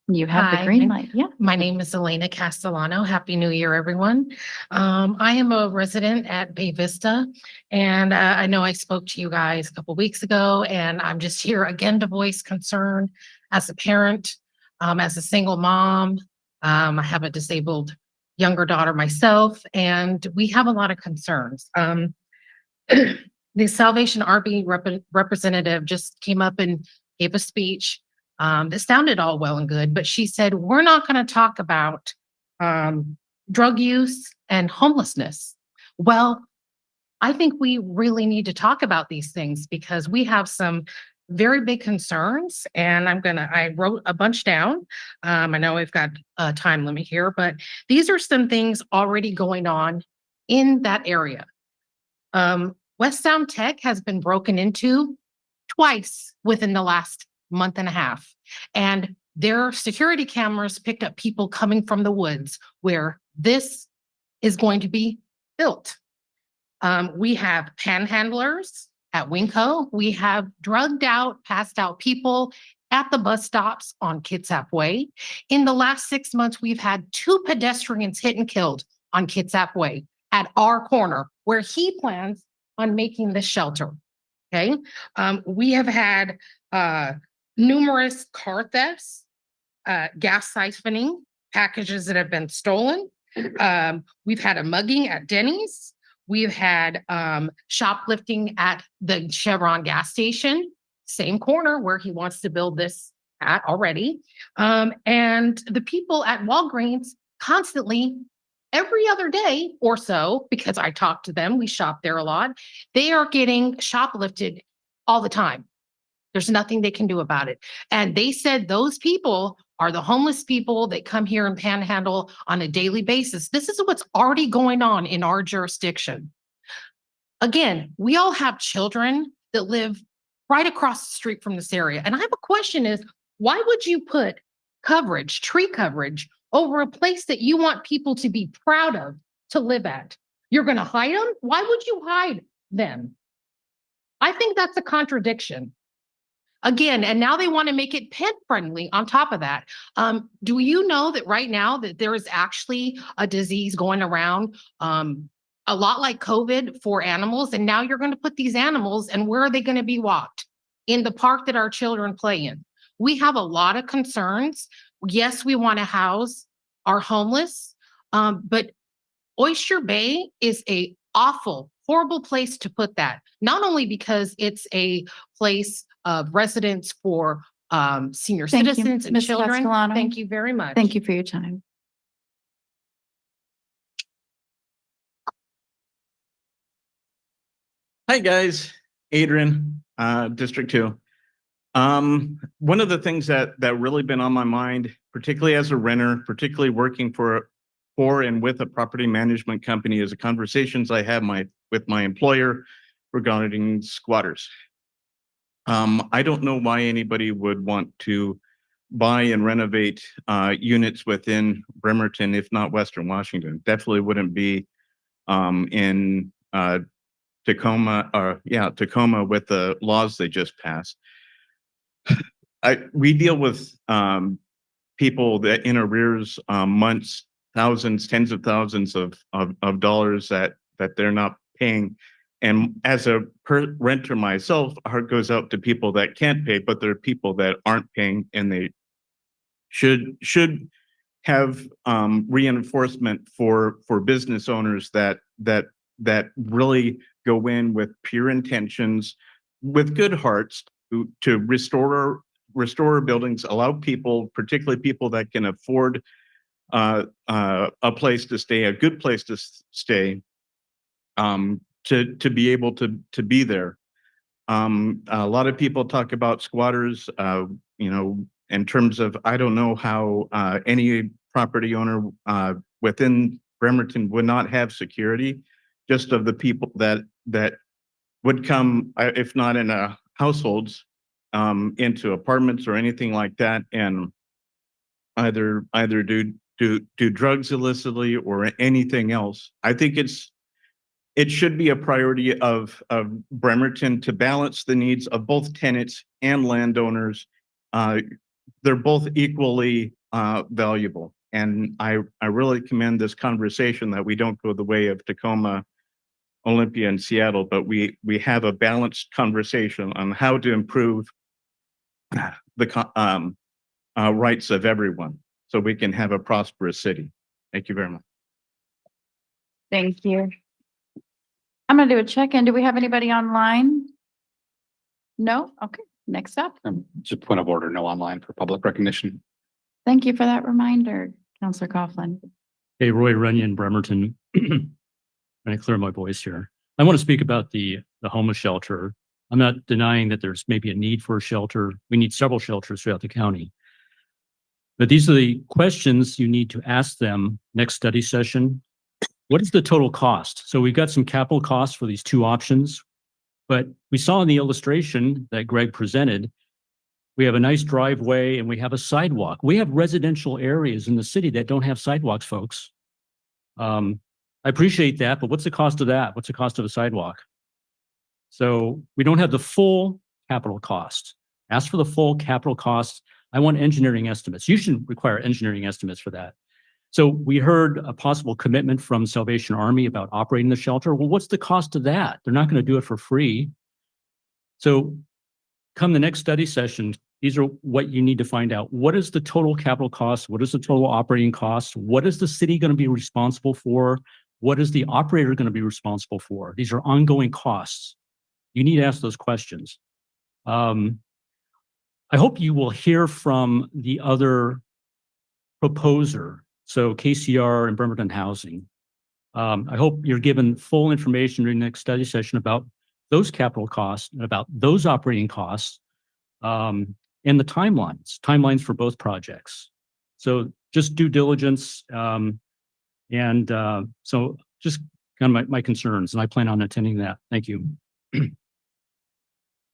S5: You have the
S16: Hi,
S5: green light. Yeah.
S16: My name is Elena Castellano. Happy New Year, everyone. I am a resident at Bay Vista, and I know I spoke to you guys a couple weeks ago, and I'm just here again to voice concern as a parent, as a single mom. I have a disabled younger daughter myself, and we have a lot of concerns. The Salvation Army representative just came up and gave a speech. That sounded all well and good, but she said, we're not going to talk about drug use and homelessness. Well, I think we really need to talk about these things because we have some very big concerns, and I wrote a bunch down. I know we've got a time limit here, but these are some things already going on in that area. West Sound Tech has been broken into twice within the last month and a half. And their security cameras picked up people coming from the woods where this is going to be built. We have panhandlers at Winco. We have drugged out, passed out people at the bus stops on Kitsap Way. In the last 6 months, we've had 2 pedestrians hit and killed on Kitsap Way at our corner where he plans on making the shelter. Okay. We have had numerous car thefts, gas siphoning, packages that have been stolen. We've had a mugging at Denny's. We've had shoplifting at the Chevron gas station, same corner where he wants to build this at already. And the people at Walgreens constantly, every other day or so, because I talk to them, we shop there a lot, they are getting shoplifted all the time. There's nothing they can do about it. And they said those people are the homeless people that come here and panhandle on a daily basis. This is what's already going on in our jurisdiction. Again, we all have children that live right across the street from this area. And I have a question is, why would you put coverage, tree coverage, over a place that you want people to be proud of to live at? You're going to hide them? Why would you hide them? I think that's a contradiction. Again, and now they want to make it pet friendly on top of that. Do you know that right now that there is actually a disease going around, a lot like COVID for animals, and now you're going to put these animals, and where are they going to be walked? In the park that our children play in. We have a lot of concerns. Yes, we want to house our homeless, but Oyster Bay is a awful, horrible place to put that. Not only because it's a place of residence for senior
S5: Thank you,
S16: citizens and
S5: Ms.
S16: children.
S5: Castellano.
S16: Thank you very much.
S5: Thank you for your time.
S8: Hi, guys. Adrian, District 2. One of the things that really been on my mind, particularly as a renter, particularly working for and with a property management company, is the conversations I have with my employer regarding squatters. I don't know why anybody would want to buy and renovate units within Bremerton, if not Western Washington. Definitely wouldn't be in Tacoma with the laws they just passed. We deal with people that in arrears months, thousands, tens of thousands of dollars that they're not paying. And as a renter myself, heart goes out to people that can't pay, but there are people that aren't paying, and they should have reinforcement for business owners that really go in with pure intentions, with good hearts, to restore buildings, allow people, particularly people that can afford a place to stay, a good place to stay, to be able to be there. A lot of people talk about squatters, in terms of, I don't know how any property owner within Bremerton would not have security, just of the people that would come, if not in households, into apartments or anything like that, and either do drugs illicitly or anything else. I think it should be a priority of Bremerton to balance the needs of both tenants and landowners. They're both equally valuable. And I really commend this conversation that we don't go the way of Tacoma, Olympia, and Seattle, but we have a balanced conversation on how to improve the rights of everyone, so we can have a prosperous city. Thank you very much.
S5: Thank you. I'm going to do a check-in. Do we have anybody online? No? Okay, next up.
S6: Just point of order, no online for public recognition.
S5: Thank you for that reminder, Councilor Coughlin.
S7: Hey, Roy Runyon, Bremerton. Trying to clear my voice here. I want to speak about the homeless shelter. I'm not denying that there's maybe a need for a shelter. We need several shelters throughout the county. But these are the questions you need to ask them next study session. What is the total cost? So we've got some capital costs for these two options, but we saw in the illustration that Greg presented, we have a nice driveway and we have a sidewalk. We have residential areas in the city that don't have sidewalks, folks. I appreciate that, but what's the cost of that? What's the cost of a sidewalk? So we don't have the full capital cost. Ask for the full capital cost. I want engineering estimates. You should require engineering estimates for that. So we heard a possible commitment from Salvation Army about operating the shelter. Well, what's the cost of that? They're not going to do it for free. So come the next study session, These are what you need to find out. What is the total capital cost? What is the total operating cost? What is the city going to be responsible for? What is the operator going to be responsible for? These are ongoing costs. You need to ask those questions. I hope you will hear from the other proposer, so KCR and Bremerton Housing. I hope you're given full information during the next study session about those capital costs and about those operating costs, and the timelines for both projects. So just due diligence, so just kind of my concerns, and I plan on attending that. Thank you.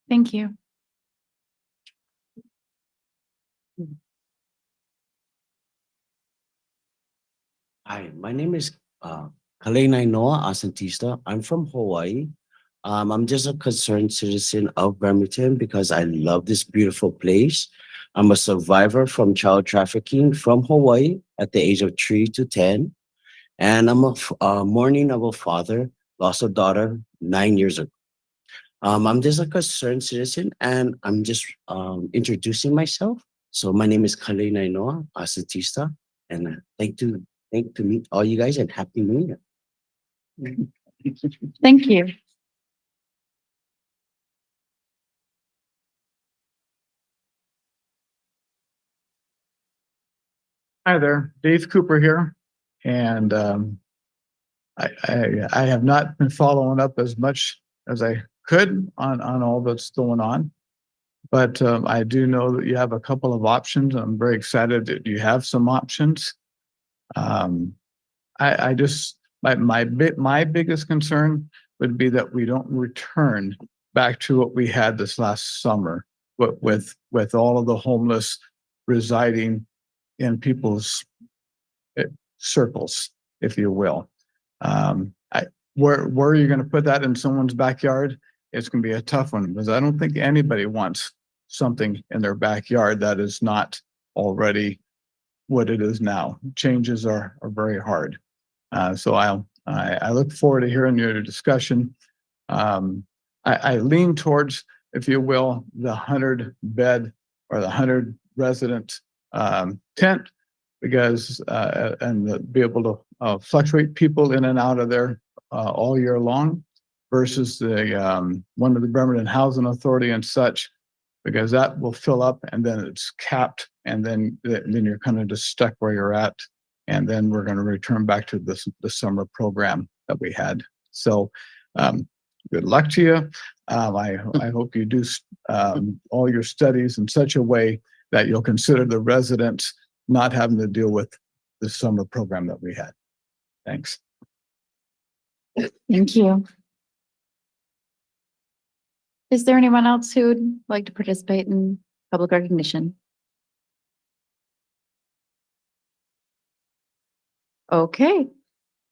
S5: Thank you.
S17: Hi, my name is Kalena Noah Asantista. I'm from Hawaii. I'm just a concerned citizen of Bremerton because I love this beautiful place. I'm a survivor from child trafficking from Hawaii at the age of 3 to 10. And I'm a mourning of a father, lost a daughter 9 years ago. I'm just a concerned citizen and I'm just introducing myself. So my name is Kalena Noah Asantista, and thank to meet all you guys and Happy New Year.
S5: Thank you.
S9: Hi there, Dave Cooper here. And I have not been following up as much as I could on all that's going on. But I do know that you have a couple of options. I'm very excited that you have some options. I just, my biggest concern would be that we don't return back to what we had this last summer with all of the homeless residing in people's circles, if you will. Where are you going to put that in someone's backyard? It's going to be a tough one because I don't think anybody wants something in their backyard that is not already what it is now. Changes are very hard. So I look forward to hearing your discussion. I lean towards, if you will, the 100-bed or the 100 resident tent, because be able to fluctuate people in and out of there all year long, versus the one of the Bremerton Housing Authority and such, because that will fill up and then it's capped, and then you're kind of just stuck where you're at, and then we're going to return back to the summer program that we had. So good luck to you. I hope you do all your studies in such a way that you'll consider the residents not having to deal with the summer program that we had. Thanks.
S5: Thank you. Is there anyone else who would like to participate in public recognition? Okay,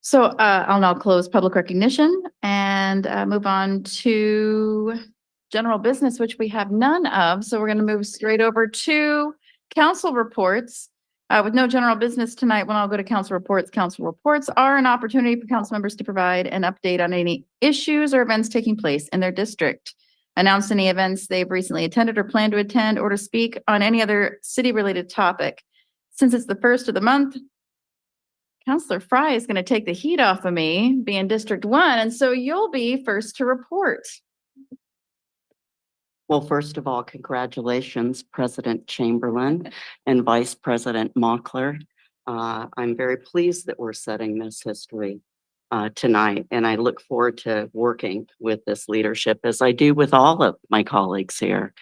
S5: so I'll now close public recognition and move on to general business, which we have none of. So we're going to move straight over to council reports. With no general business tonight, when I'll go to council reports. Council reports are an opportunity for council members to provide an update on any issues or events taking place in their district, announce any events they've recently attended or plan to attend, or to speak on any other city-related topic. Since it's the first of the month, Councilor Fry is going to take the heat off of me, being District 1, and so you'll be first to report.
S4: Well, first of all, congratulations, President Chamberlain and Vice President Mockler. I'm very pleased that we're setting this history tonight, and I look forward to working with this leadership, as I do with all of my colleagues here.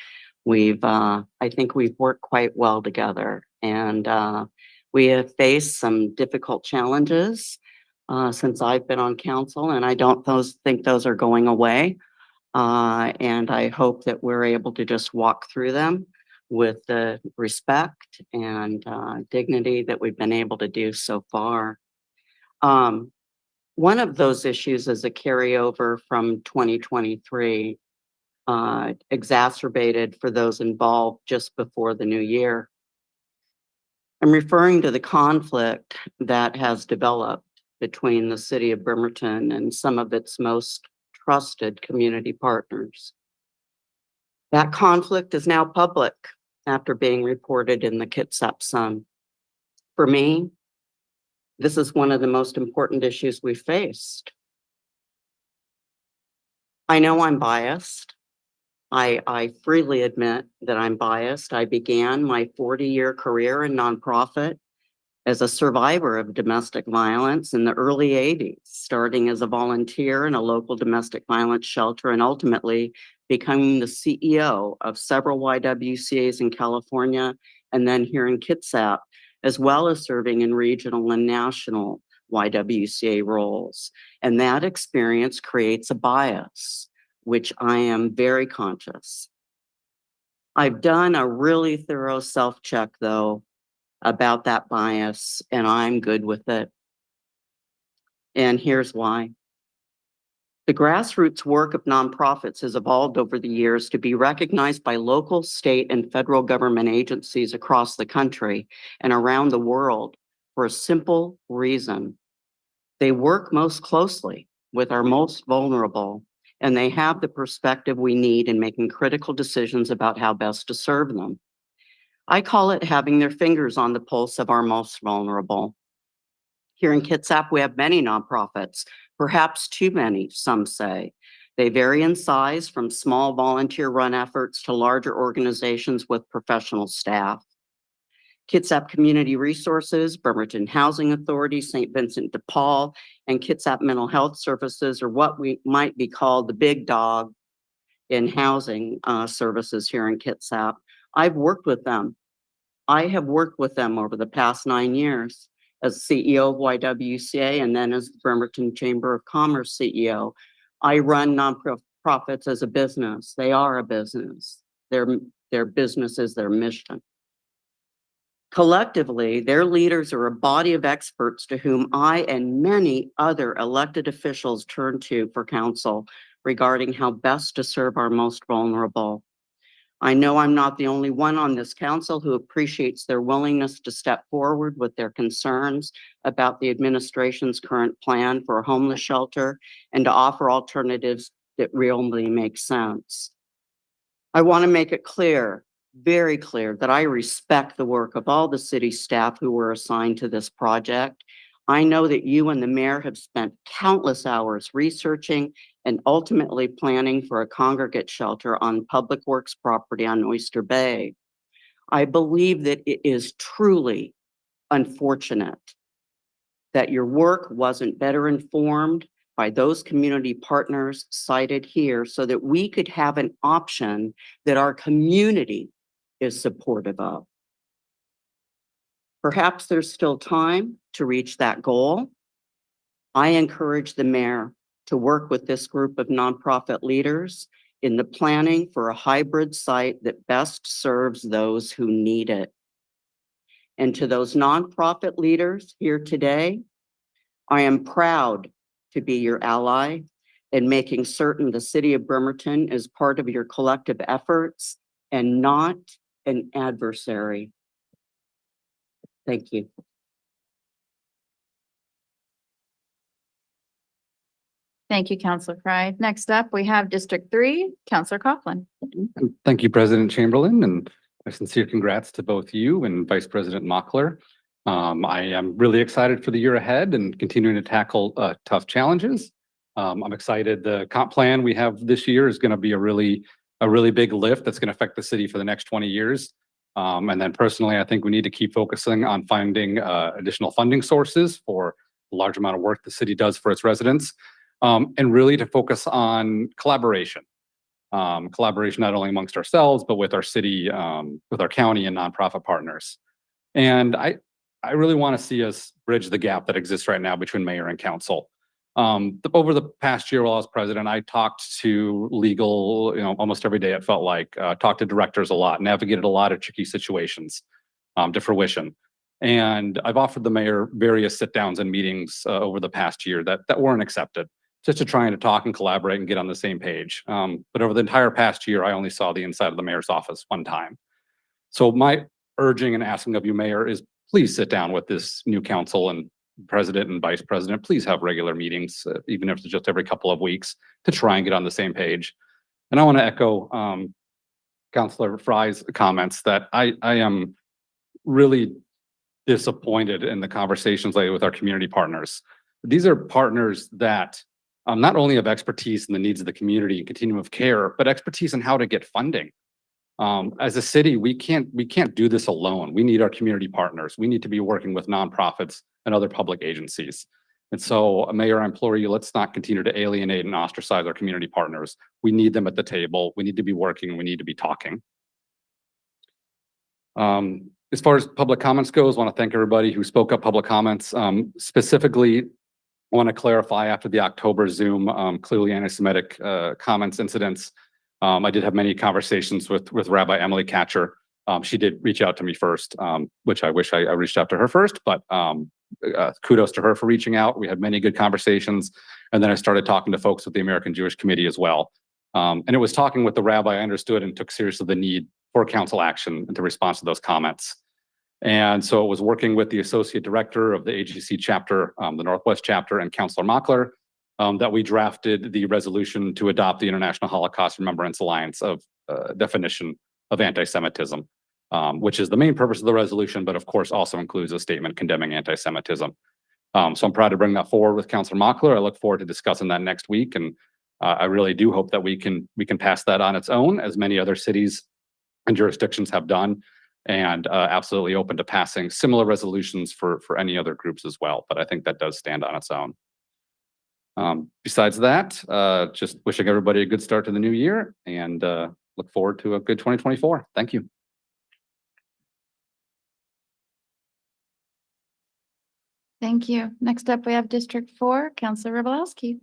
S4: I think we've worked quite well together, and we have faced some difficult challenges since I've been on council, and I don't think those are going away. And I hope that we're able to just walk through them with the respect and dignity that we've been able to do so far. One of those issues is a carryover from 2023, exacerbated for those involved just before the new year. I'm referring to the conflict that has developed between the city of Bremerton and some of its most trusted community partners. That conflict is now public, after being reported in the Kitsap Sun. For me, this is one of the most important issues we faced. I know I'm biased. I freely admit that I'm biased. I began my 40-year career in nonprofit as a survivor of domestic violence in the early 80s, starting as a volunteer in a local domestic violence shelter and ultimately becoming the CEO of several YWCAs in California and then here in Kitsap, as well as serving in regional and national YWCA roles. And that experience creates a bias, which I am very conscious. I've done a really thorough self-check though about that bias, and I'm good with it. And here's why. The grassroots work of nonprofits has evolved over the years to be recognized by local, state, and federal government agencies across the country and around the world for a simple reason. They work most closely with our most vulnerable, and they have the perspective we need in making critical decisions about how best to serve them. I call it having their fingers on the pulse of our most vulnerable. Here in Kitsap, we have many nonprofits, perhaps too many, some say. They vary in size from small volunteer-run efforts to larger organizations with professional staff. Kitsap Community Resources, Bremerton Housing Authority, St. Vincent de Paul, and Kitsap Mental Health Services are what we might be called the big dog in housing services here in Kitsap. I've worked with them. I have worked with them over the past 9 years as CEO of YWCA and then as the Bremerton Chamber of Commerce CEO. I run nonprofits as a business. They are a business. Their business is their mission. Collectively, their leaders are a body of experts to whom I and many other elected officials turn to for counsel regarding how best to serve our most vulnerable. I know I'm not the only one on this council who appreciates their willingness to step forward with their concerns about the administration's current plan for a homeless shelter and to offer alternatives that really make sense. I want to make it clear, very clear, that I respect the work of all the city staff who were assigned to this project. I know that you and the mayor have spent countless hours researching and ultimately planning for a congregate shelter on public works property on Oyster Bay. I believe that it is truly unfortunate that your work wasn't better informed by those community partners cited here so that we could have an option that our community is supportive of. Perhaps there's still time to reach that goal. I encourage the mayor to work with this group of nonprofit leaders in the planning for a hybrid site that best serves those who need it. And to those nonprofit leaders here today, I am proud to be your ally in making certain the city of Bremerton is part of your collective efforts and not an adversary. Thank you.
S5: Thank you, Councilor Fry. Next up, we have District 3, Councilor Coughlin.
S6: Thank you, President Chamberlain, and my sincere congrats to both you and Vice President Mockler. I am really excited for the year ahead and continuing to tackle tough challenges. I'm excited. The comp plan we have this year is going to be a really big lift that's going to affect the city for the next 20 years. And then personally, I think we need to keep focusing on finding additional funding sources for the large amount of work the city does for its residents. And really to focus on collaboration. Collaboration not only amongst ourselves, but with our city, with our county and nonprofit partners. And I really want to see us bridge the gap that exists right now between mayor and council. Over the past year while I was president, I talked to legal, almost every day it felt like, talked to directors a lot, navigated a lot of tricky situations to fruition. And I've offered the mayor various sit downs and meetings over the past year that weren't accepted, just to try and to talk and collaborate and get on the same page. But over the entire past year, I only saw the inside of the mayor's office one time. So my urging and asking of you, Mayor, is please sit down with this new council and president and vice president. Please have regular meetings, even if it's just every couple of weeks, to try and get on the same page. And I want to echo Counselor Fry's comments that I am really disappointed in the conversations lately with our community partners. These are partners that not only have expertise in the needs of the community and continuum of care, but expertise in how to get funding. As a city, we can't do this alone. We need our community partners. We need to be working with nonprofits and other public agencies. And so, Mayor, I implore you, let's not continue to alienate and ostracize our community partners. We need them at the table. We need to be working. We need to be talking. As far as public comments goes, I want to thank everybody who spoke up public comments. Specifically, I want to clarify after the October Zoom, clearly anti-Semitic comments incidents. I did have many conversations with Rabbi Emily Catcher. She did reach out to me first, which I wish I reached out to her first, but kudos to her for reaching out. We had many good conversations. And then I started talking to folks with the American Jewish Committee as well. And it was talking with the rabbi I understood and took seriously the need for council action and to respond to those comments. And so it was working with the associate director of the AGC chapter, the Northwest chapter, and Councilor Mockler, that we drafted the resolution to adopt the International Holocaust Remembrance Alliance of definition of anti-Semitism, which is the main purpose of the resolution, but of course also includes a statement condemning anti-Semitism. So I'm proud to bring that forward with Councilor Mockler. I look forward to discussing that next week, and I really do hope that we can pass that on its own, as many other cities and jurisdictions have done, and absolutely open to passing similar resolutions for any other groups as well. But I think that does stand on its own. Besides that, just wishing everybody a good start to the new year, and look forward to a good 2024. Thank you.
S5: Thank you. Next up, we have District 4, Counselor Robolowski.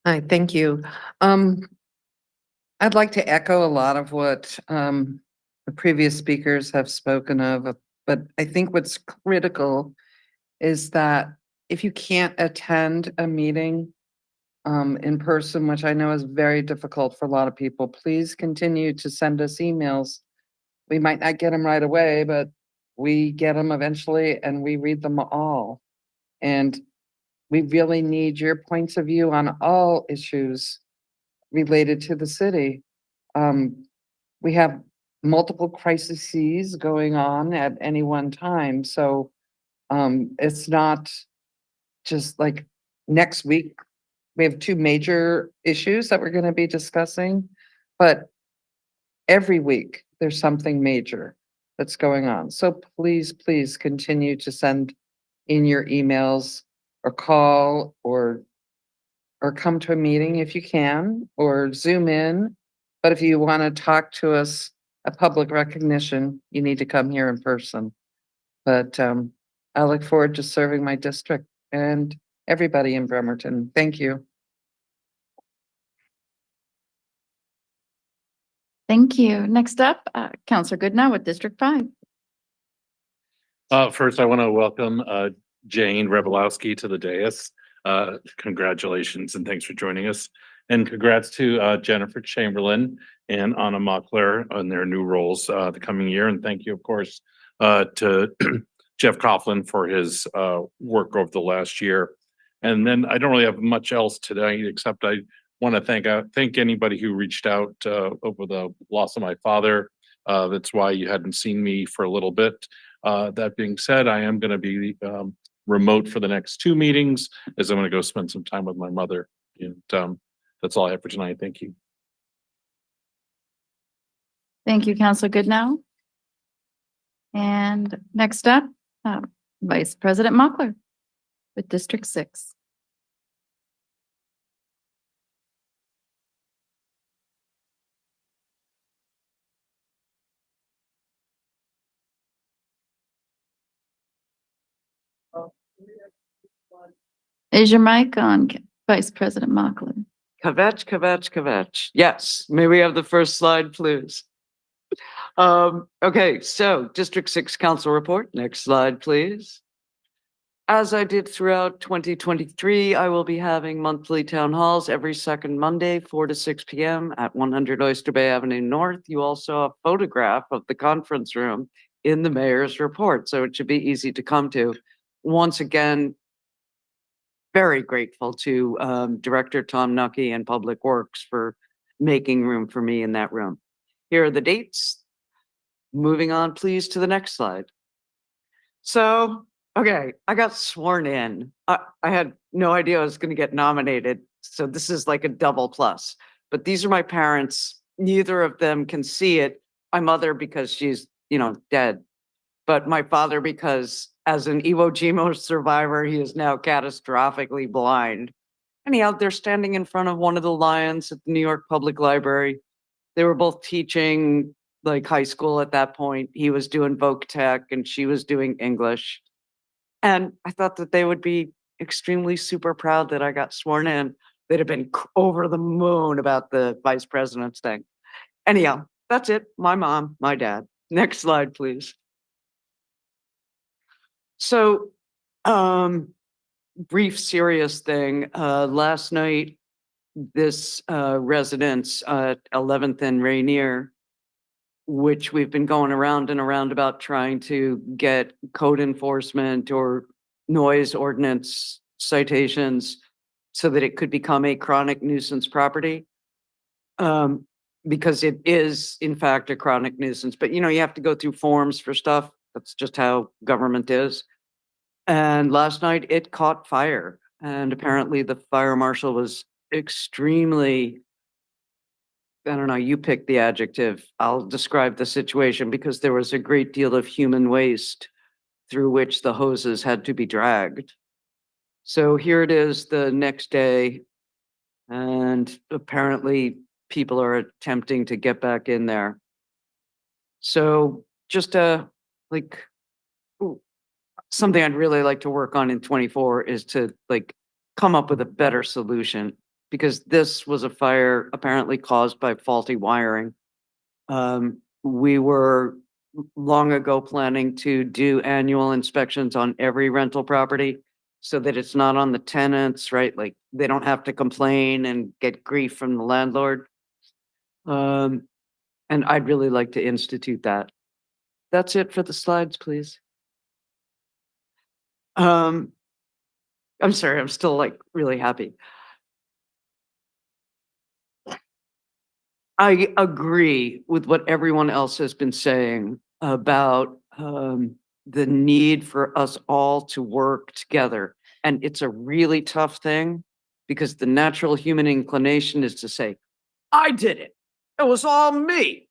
S1: Hi, thank you. I'd like to echo a lot of what the previous speakers have spoken of, but I think what's critical is that if you can't attend a meeting in person, which I know is very difficult for a lot of people, please continue to send us emails. We might not get them right away, but we get them eventually and we read them all. And we really need your points of view on all issues related to the city. We have multiple crises going on at any one time. So it's not just like next week. We have 2 major issues that we're going to be discussing, but every week there's something major that's going on. So please, please continue to send in your emails or call or come to a meeting if you can, or Zoom in. But if you want to talk to us, a public recognition, you need to come here in person. But I look forward to serving my district and everybody in Bremerton. Thank you.
S5: Thank you. Next up, Counselor Goodnow with District 5.
S11: First, I want to welcome Jane Rebolowski to the dais. Congratulations and thanks for joining us. And congrats to Jennifer Chamberlain and Anna Mockler on their new roles the coming year. And thank you, of course, to Jeff Coughlin for his work over the last year. And then I don't really have much else today, except I want to thank anybody who reached out over the loss of my father. That's why you hadn't seen me for a little bit. That being said, I am going to be remote for the next 2 meetings, as I'm going to go spend some time with my mother. And that's all I have for tonight. Thank you.
S5: Thank you, Counselor Goodnow. And next up, Vice President Mockler with District 6. Is your mic on, Vice President Mockler?
S18: Kvetch, kvetch, kvetch. Yes, may we have the first slide, please? Okay, so District 6 Council Report. Next slide, please. As I did throughout 2023, I will be having monthly town halls every second Monday, 4 to 6 p.m. at 100 Oyster Bay Avenue North. You also have a photograph of the conference room in the mayor's report, so it should be easy to come to. Once again, very grateful to Director Tom Nucky and Public Works for making room for me in that room. here are the dates. Moving on, please, to the next slide. So, okay, I got sworn in. I had no idea I was going to get nominated. So this is like a double plus. But these are my parents. Neither of them can see it. My mother, because she's, dead. But my father, because as an Iwo Jima survivor, he is now catastrophically blind. Anyhow, they're standing in front of one of the lions at the New York Public Library. They were both teaching like high school at that point. He was doing voc tech and she was doing English. And I thought that they would be extremely super proud that I got sworn in. They'd have been over the moon about the vice president's thing. Anyhow, that's it. My mom, my dad. Next slide, please. So, brief serious thing. Last night, this residence at 11th and Rainier, which we've been going around and around about trying to get code enforcement or noise ordinance citations so that it could become a chronic nuisance property. Because it is in fact a chronic nuisance, but you have to go through forms for stuff. That's just how government is. And last night it caught fire, and apparently the fire marshal was extremely, I don't know, you pick the adjective. I'll describe the situation because there was a great deal of human waste through which the hoses had to be dragged. So here it is the next day, and apparently people are attempting to get back in there. So just something I'd really like to work on in 24 is to come up with a better solution, because this was a fire apparently caused by faulty wiring. We were long ago planning to do annual inspections on every rental property so that it's not on the tenants, right? Like they don't have to complain and get grief from the landlord. And I'd really like to institute that. That's it for the slides, please. I'm sorry, I'm still really happy. I agree with what everyone else has been saying about the need for us all to work together. And it's a really tough thing because the natural human inclination is to say, I did it. It was all me.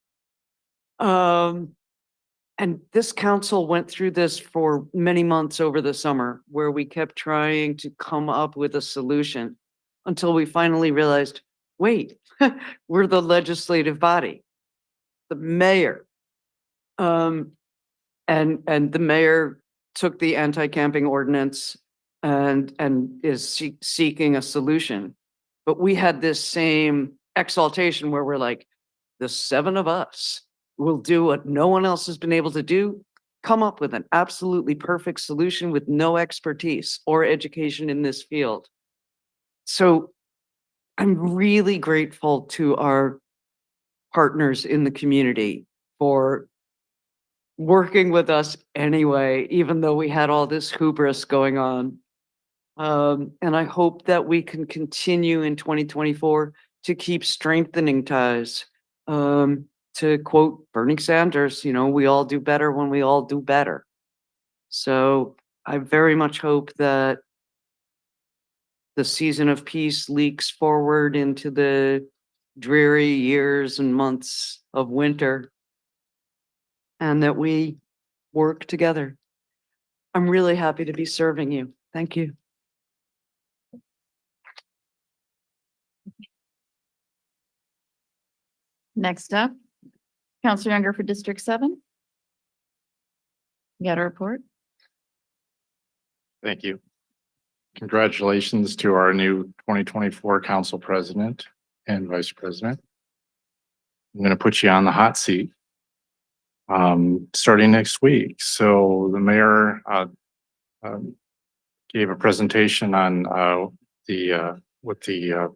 S18: And this council went through this for many months over the summer, where we kept trying to come up with a solution until we finally realized, wait, we're the legislative body, the mayor. And the mayor took the anti-camping ordinance and is seeking a solution. But we had this same exaltation where we're like, the seven of us will do what no one else has been able to do, come up with an absolutely perfect solution with no expertise or education in this field. So I'm really grateful to our partners in the community for working with us anyway, even though we had all this hubris going on. And I hope that we can continue in 2024 to keep strengthening ties. To quote Bernie Sanders, we all do better when we all do better. So I very much hope that the season of peace leaks forward into the dreary years and months of winter, and that we work together. I'm really happy to be serving you. Thank you.
S5: Next up, Counselor Younger for District 7. You got a report?
S11: Thank you. Congratulations to our new 2024 council president and vice president. I'm going to put you on the hot seat starting next week. So the mayor gave a presentation on what the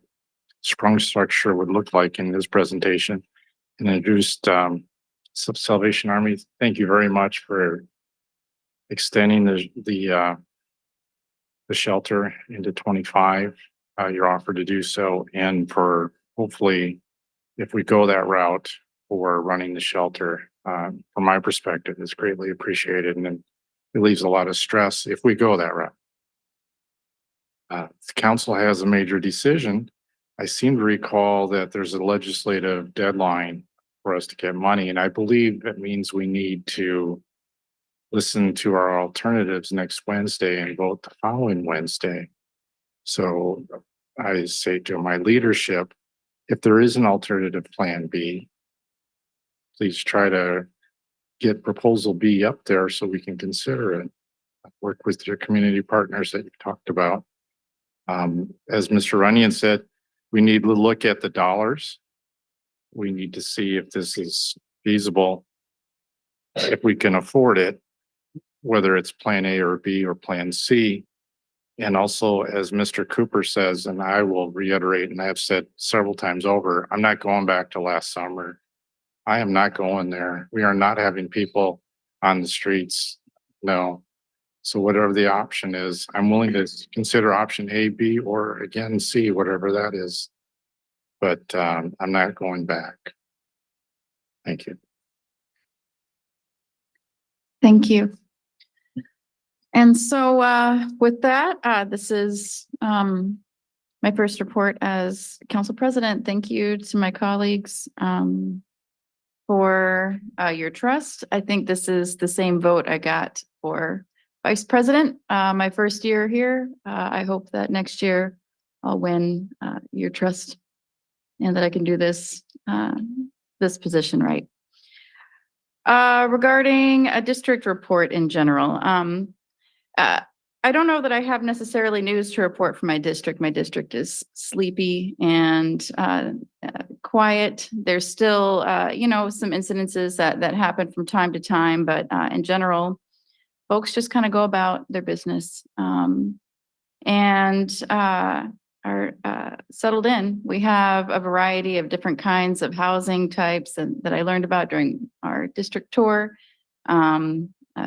S11: sprung structure would look like in his presentation, and introduced Salvation Army. Thank you very much for extending the shelter into 25, your offer to do so, and for hopefully, if we go that route,
S19: for running the shelter, from my perspective, is greatly appreciated, and it relieves a lot of stress if we go that route. The council has a major decision. I seem to recall that there's a legislative deadline for us to get money, and I believe that means we need to listen to our alternatives next Wednesday and vote the following Wednesday. So I say to my leadership, if there is an alternative plan B, please try to get proposal B up there so we can consider it. Work with your community partners that you've talked about. As Mr. Runyon said, we need to look at the dollars. We need to see if this is feasible, if we can afford it, whether it's plan A or B or plan C. And also, as Mr. Cooper says, and I will reiterate, and I have said several times over, I'm not going back to last summer. I am not going there. We are not having people on the streets. No. So whatever the option is, I'm willing to consider option A, B, or again, C, whatever that is. But I'm not going back. Thank you.
S5: Thank you. And so with that, this is my first report as council president. Thank you to my colleagues for your trust. I think this is the same vote I got for vice president my first year here. I hope that next year I'll win your trust and that I can do this this position right. Regarding a district report in general, I don't know that I have necessarily news to report from my district. My district is sleepy and quiet. There's still, some incidences that happen from time to time, but in general, folks just kind of go about their business and are settled in. We have a variety of different kinds of housing types that I learned about during our district tour.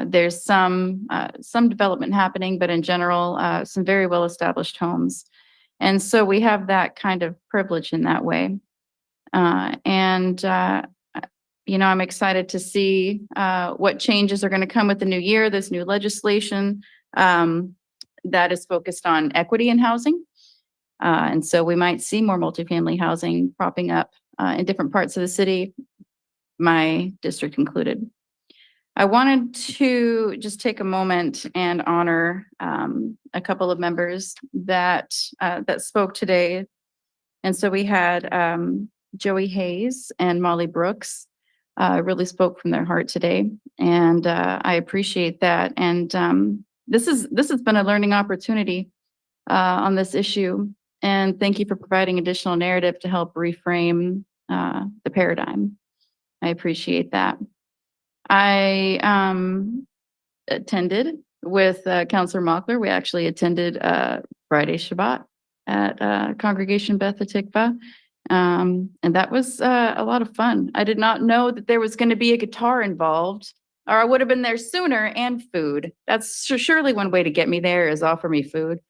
S5: There's some development happening, but in general, some very well-established homes. And so we have that kind of privilege in that way. I'm excited to see what changes are going to come with the new year, this new legislation that is focused on equity in housing. And so we might see more multifamily housing propping up in different parts of the city, my district included. I wanted to just take a moment and honor a couple of members that spoke today. And so we had Joey Hayes and Molly Brooks really spoke from their heart today. And I appreciate that. And this has been a learning opportunity on this issue. And thank you for providing additional narrative to help reframe the paradigm. I appreciate that. I attended with Councilor Mockler. We actually attended Friday Shabbat at Congregation Beth Atikva. And that was a lot of fun. I did not know that there was going to be a guitar involved, or I would have been there sooner, and food. That's surely one way to get me there, is offer me food.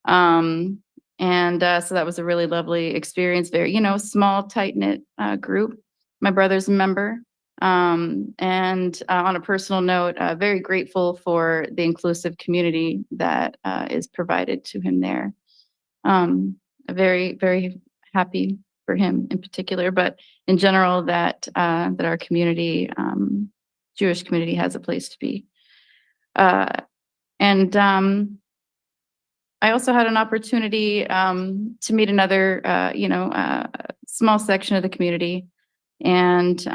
S5: So that was a really lovely experience. Very, small, tight-knit group. My brother's a member. On a personal note, very grateful for the inclusive community that is provided to him there. Very, very happy for him in particular, but in general that our community, Jewish community, has a place to be. I also had an opportunity to meet another, small section of the community. And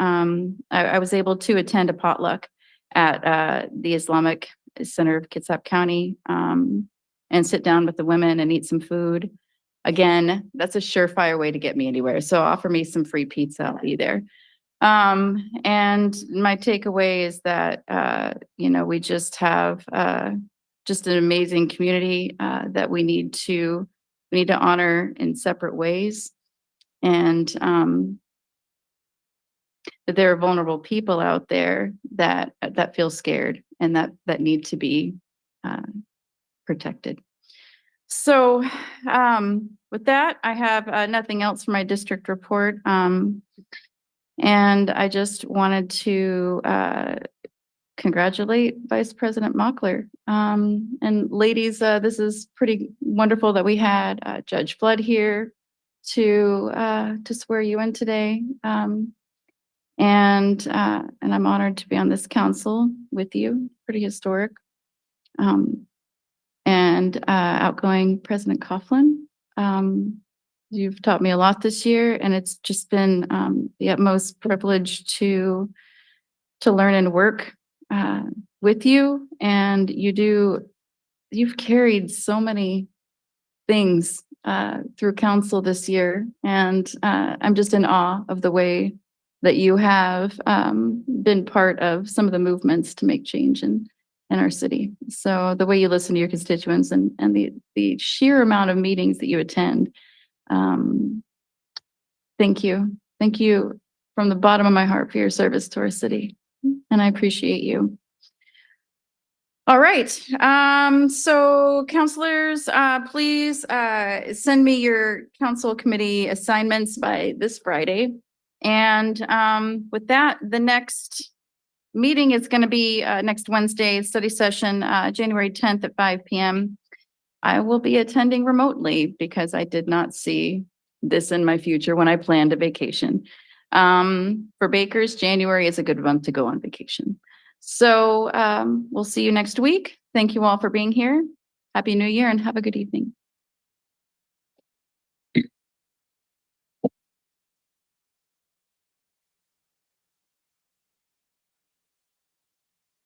S5: I was able to attend a potluck at the Islamic Center of Kitsap County and sit down with the women and eat some food. Again, that's a surefire way to get me anywhere. So offer me some free pizza, I'll be there. And my takeaway is that, we just have just an amazing community that we need to honor in separate ways. And that there are vulnerable people out there that feel scared and that need to be protected. So with that, I have nothing else for my district report. And I just wanted to congratulate Vice President Mockler. And ladies, this is pretty wonderful that we had Judge Flood here to swear you in today. And I'm honored to be on this council with you. Pretty historic. And outgoing President Coughlin. You've taught me a lot this year, and it's just been the utmost privilege to learn and work with you. And you've carried so many things through council this year, and I'm just in awe of the way that you have been part of some of the movements to make change in our city. So the way you listen to your constituents and the sheer amount of meetings that you attend. Thank you. Thank you from the bottom of my heart for your service to our city. And I appreciate you. All right. So counselors, please send me your council committee assignments by this Friday. And with that, the next meeting is going to be next Wednesday, study session, January 10th at 5 p.m. I will be attending remotely because I did not see this in my future when I planned a vacation. For bakers, January is a good month to go on vacation. So we'll see you next week. Thank you all for being here. Happy New Year and have a good evening.